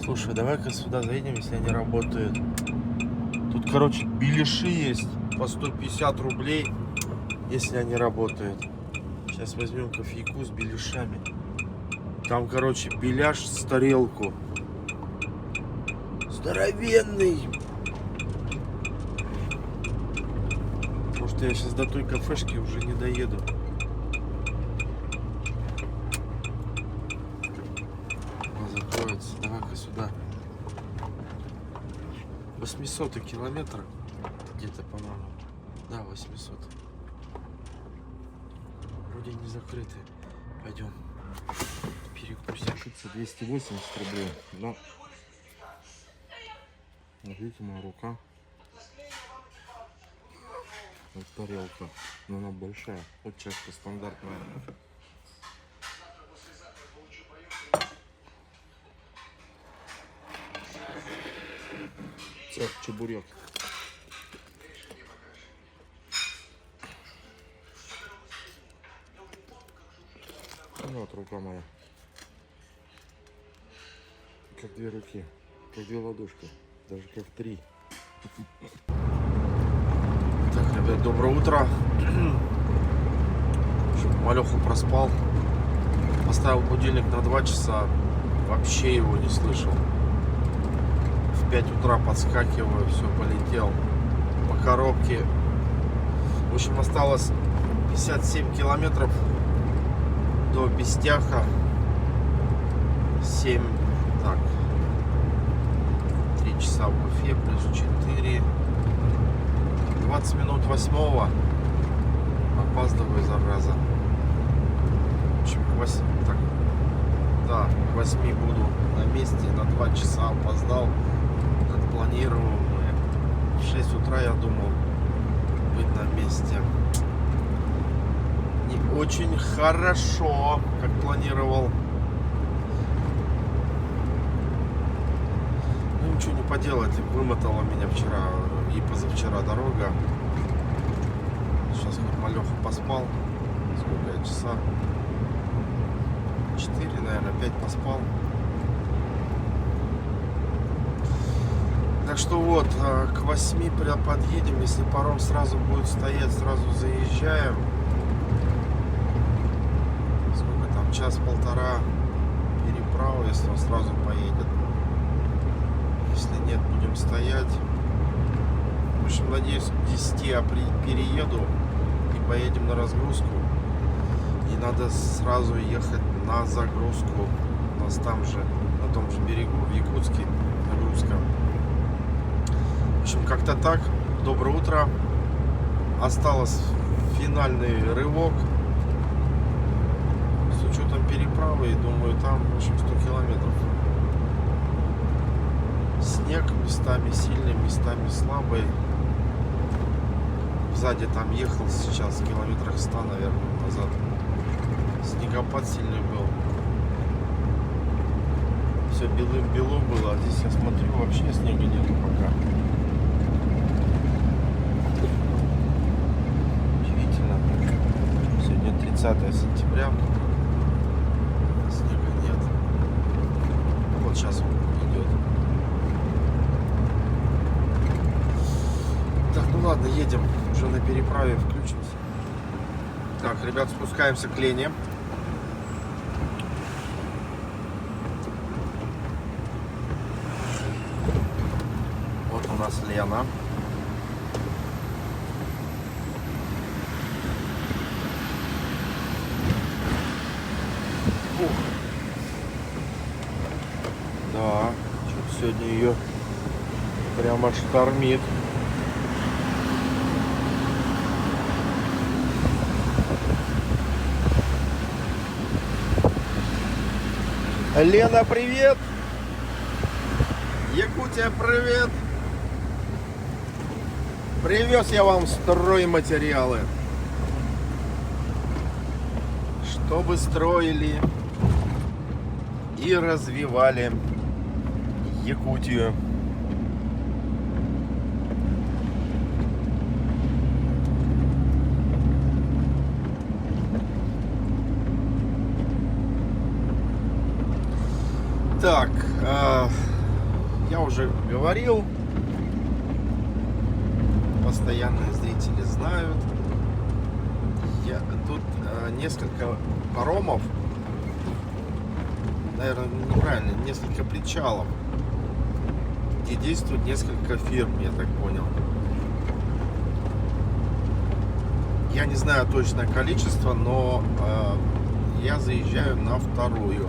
Слушай, давай-ка сюда заедем, если они работают. Тут, короче, беляши есть по 150 рублей, если они работают. Сейчас возьмем кофейку с беляшами. Там, короче, беляш с тарелку. Здоровенный. Потому что я сейчас до той кафешки уже не доеду. Закроется. Давай-ка сюда. 800 километр. Где-то, по-моему. Да, 800. Вроде не закрыты. Пойдем. Перекусим. 280 рублей. Но... Видите, моя рука. Вот тарелка. Но она большая. Вот чашка стандартная. Цех чебурек. Ну вот рука моя. Как две руки. Как две ладошки. Даже как три. Так, ребят, доброе утро. Малеху проспал. Поставил будильник на 2 часа. Вообще его не слышал. В 5 утра подскакиваю, все, полетел по коробке. В общем, осталось 57 километров до Пестяха. 3 часа в Москве плюс 4. 20 минут 8-го. Опаздываю, зараза. В общем, к 8, так, да, к 8 буду на месте. На 2 часа опоздал от планированного. В 6 утра я думал быть на месте. Не очень хорошо, как планировал. Ну ничего не поделать, вымотала меня вчера и позавчера дорога. Сейчас хоть малеха поспал. Сколько я, часа? 4, наверное, 5 поспал. Так что вот, к 8 подъедем. Если паром сразу будет стоять, сразу заезжаем. Сколько там, час-полтора переправа, если он сразу поедет. Если нет, будем стоять. В общем, надеюсь, к 10 я перееду и поедем на разгрузку. И надо сразу ехать на загрузку. У нас там же, на том же берегу, в Якутске, загрузка. В общем, как-то так. Доброе утро. Осталось финальный рывок. С учетом переправы, думаю, там, в общем, 100 километров. Снег местами сильный, местами слабый. Сзади там ехал сейчас километрах 100, наверное, назад. Снегопад сильный был. Все белым-бело было, а здесь я смотрю, вообще снега нету пока. Удивительно. Сегодня 30 сентября. Снега нет. Вот сейчас он идет. Так, ну ладно, едем. Уже на переправе включимся. Так, ребят, спускаемся к Лене. Вот у нас Лена. Ух. Да, что-то сегодня ее прямо штормит. Лена, привет! Якутия, привет! Привез я вам стройматериалы, чтобы строили и развивали Якутию. Так, я уже говорил, постоянные зрители знают, тут несколько паромов, наверное, неправильно, несколько причалов, где действует несколько фирм, я так понял. Я не знаю точное количество, но я заезжаю на вторую.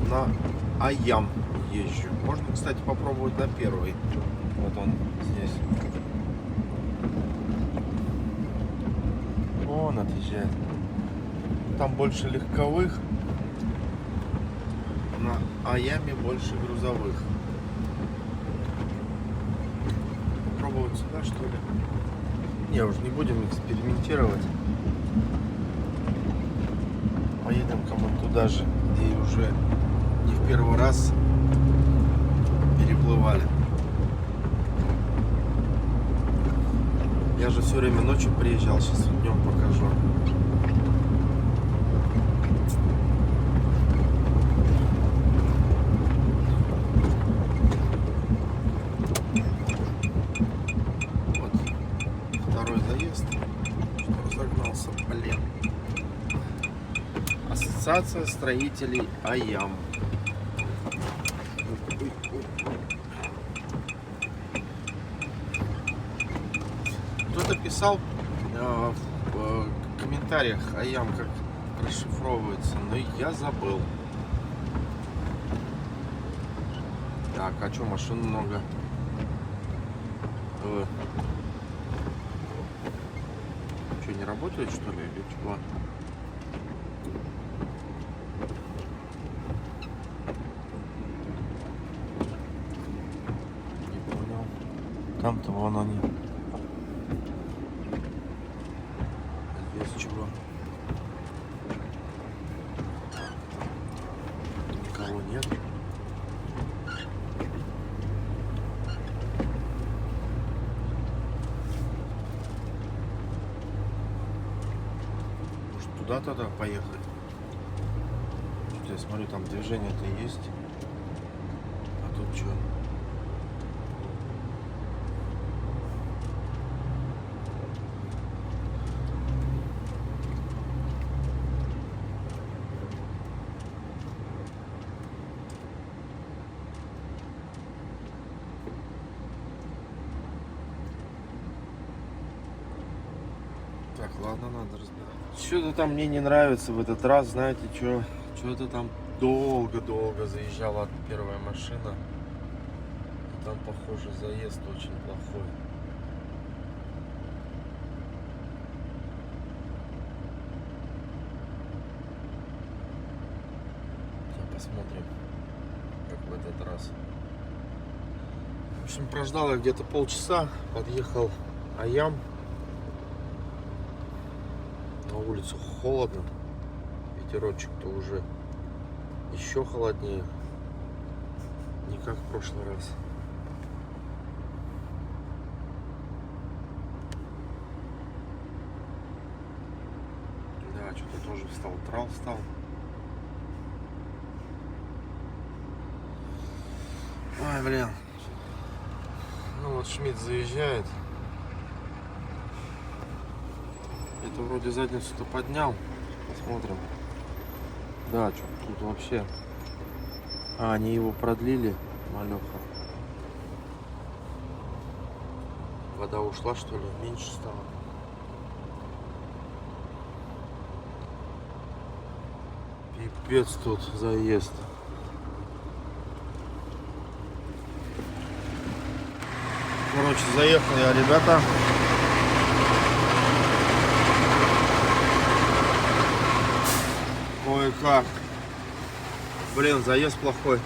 На Аям езжу. Можно, кстати, попробовать на первый. Вот он здесь. Он отъезжает. Там больше легковых. На Аяме больше грузовых. Попробовать сюда, что ли? Не, уже не будем экспериментировать. Поедем кому-то туда же, где уже не в первый раз переплывали. Я же все время ночью приезжал, сейчас днем покажу. Вот второй заезд, что разогнался, блин. Ассоциация строителей Аям. Кто-то писал в комментариях Аям, как расшифровывается, но я забыл. Так, а что, машин много? Что, не работает, что ли, или чего? Не понял. Там-то вон они. А здесь чего? Никого нет. Туда тогда поехать. Что-то я смотрю, там движение-то есть. А тут что? Так, ладно, надо разбирать. Что-то там мне не нравится в этот раз, знаете, что-то там долго-долго заезжала первая машина. И там, похоже, заезд очень плохой. Сейчас посмотрим, как в этот раз. В общем, прождал я где-то полчаса, подъехал Аям. На улицу холодно, ветерочек-то уже еще холоднее, не как в прошлый раз. Да, что-то тоже встал, трал встал. Ой, блин. Ну вот Шмидт заезжает. Это вроде задницу-то поднял. Посмотрим. Да, что тут вообще. А, они его продлили, малеха. Вода ушла, что ли? Меньше стало. Пипец тут заезд. Короче, заехал я, ребята. Ой, как. Блин, заезд плохой.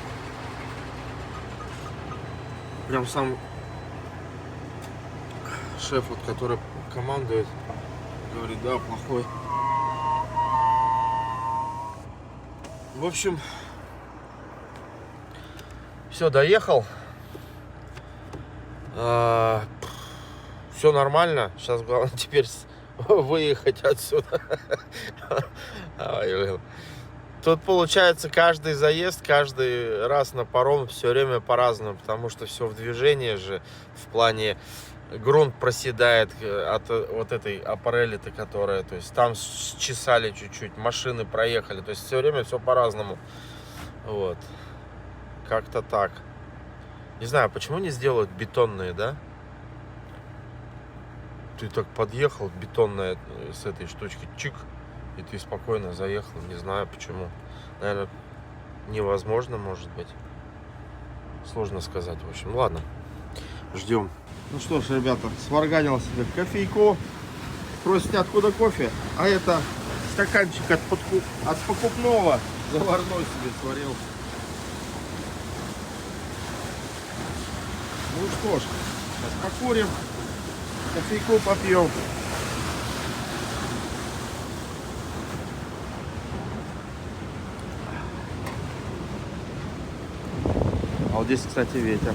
Прям сам шеф, вот, который командует, говорит, да, плохой. В общем, все, доехал. Все нормально. Сейчас главное теперь выехать отсюда. Тут получается каждый заезд, каждый раз на паром все время по-разному, потому что все в движении же, в плане грунт проседает от вот этой аппарели-то, которая, то есть там счесали чуть-чуть, машины проехали, то есть все время все по-разному. Вот. Как-то так. Не знаю, почему не сделают бетонные, да? Ты так подъехал, бетонная с этой штучки, чик, и ты спокойно заехал. Не знаю почему. Наверное, невозможно, может быть. Сложно сказать. В общем, ладно. Ждем. Ну что ж, ребята, сварганил себе кофейку. Спросите, откуда кофе? А это стаканчик от покупного. Заварной себе сварил. Ну что ж, сейчас покурим. Кофейку попьем. А вот здесь, кстати, ветер.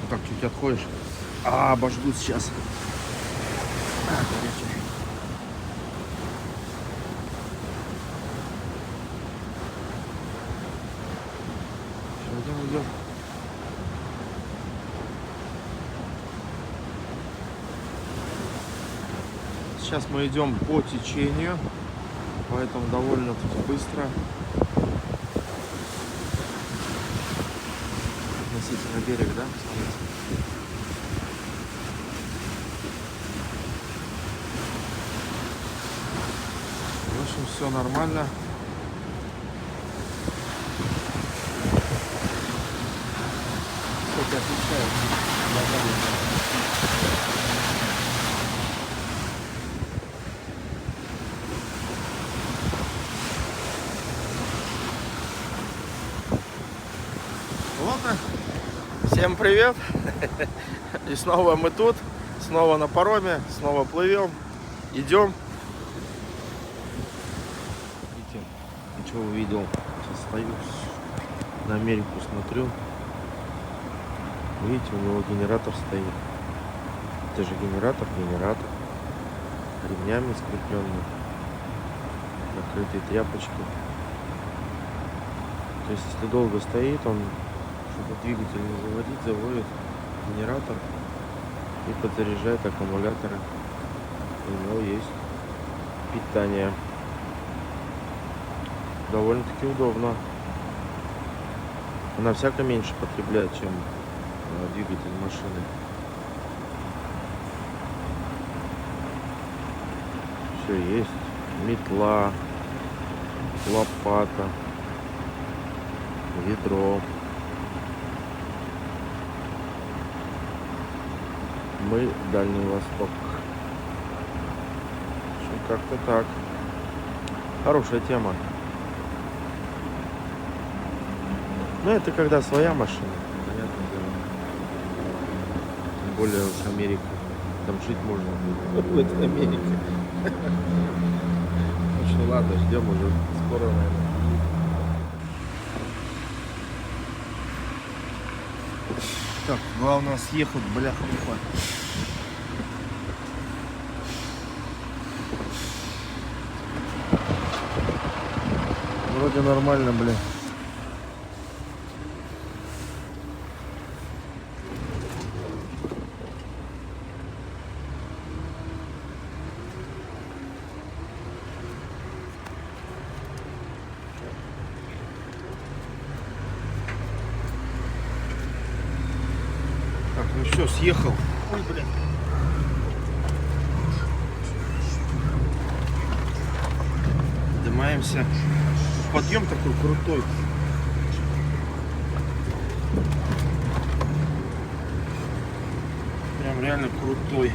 Вот так чуть отходишь. Обожгут сейчас. Горячий. Идем. Сейчас мы идем по течению, поэтому довольно-таки быстро. Относительно берег, да? Смотрите. В общем, все нормально. Кстати, отвечаю. Ладно. Всем привет. И снова мы тут. Снова на пароме. Снова плывем. Идем. Видите, ничего увидел. Сейчас стою. На Америку смотрю. Видите, у него генератор стоит. Это же генератор. Ремнями скрепленный. Накрытые тряпочкой. То есть, если долго стоит, он, чтобы двигатель не заводить, заводит генератор и подзаряжает аккумуляторы. У него есть питание. Довольно-таки удобно. Она всяко меньше потребляет, чем двигатель машины. Все есть. Метла, лопата, ведро. Мы Дальний Восток. Как-то так. Хорошая тема. Но это когда своя машина, понятное дело. Тем более уж Америка. Там жить можно в этой Америке. Ну что, ладно, ждем уже скоро, наверное. Так, главное съехать, бляха-муха. Вроде нормально, бля. Так, ну все, съехал. Ой, блин. Поднимаемся. Подъем такой крутой. Прям реально крутой.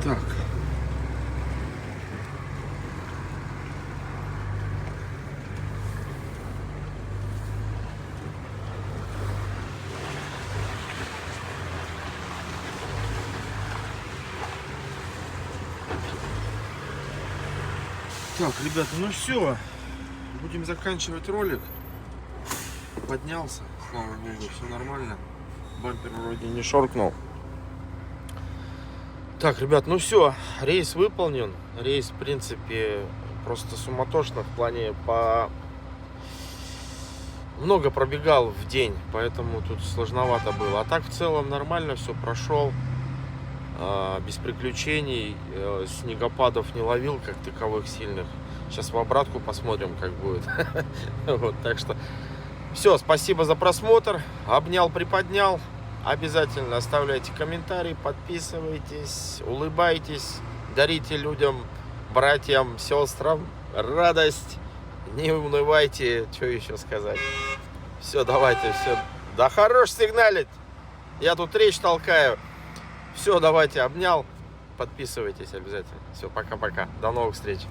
Так. Так, ребята, ну все. Будем заканчивать ролик. Поднялся, слава богу, все нормально. Бампер вроде не шоркнул. Так, ребят, ну все, рейс выполнен. Рейс, в принципе, просто суматошно в плане много пробегал в день, поэтому тут сложновато было. А так в целом нормально все прошел. Без приключений, снегопадов не ловил как таковых сильных. Сейчас в обратку посмотрим, как будет. Вот, так что все, спасибо за просмотр. Обнял, приподнял. Обязательно оставляйте комментарии, подписывайтесь, улыбайтесь, дарите людям, братьям, сестрам радость. Не унывайте, что еще сказать. Все, давайте, все. Да хорош сигналить. Я тут речь толкаю. Все, давайте, обнял. Подписывайтесь обязательно. Все, пока-пока. До новых встреч.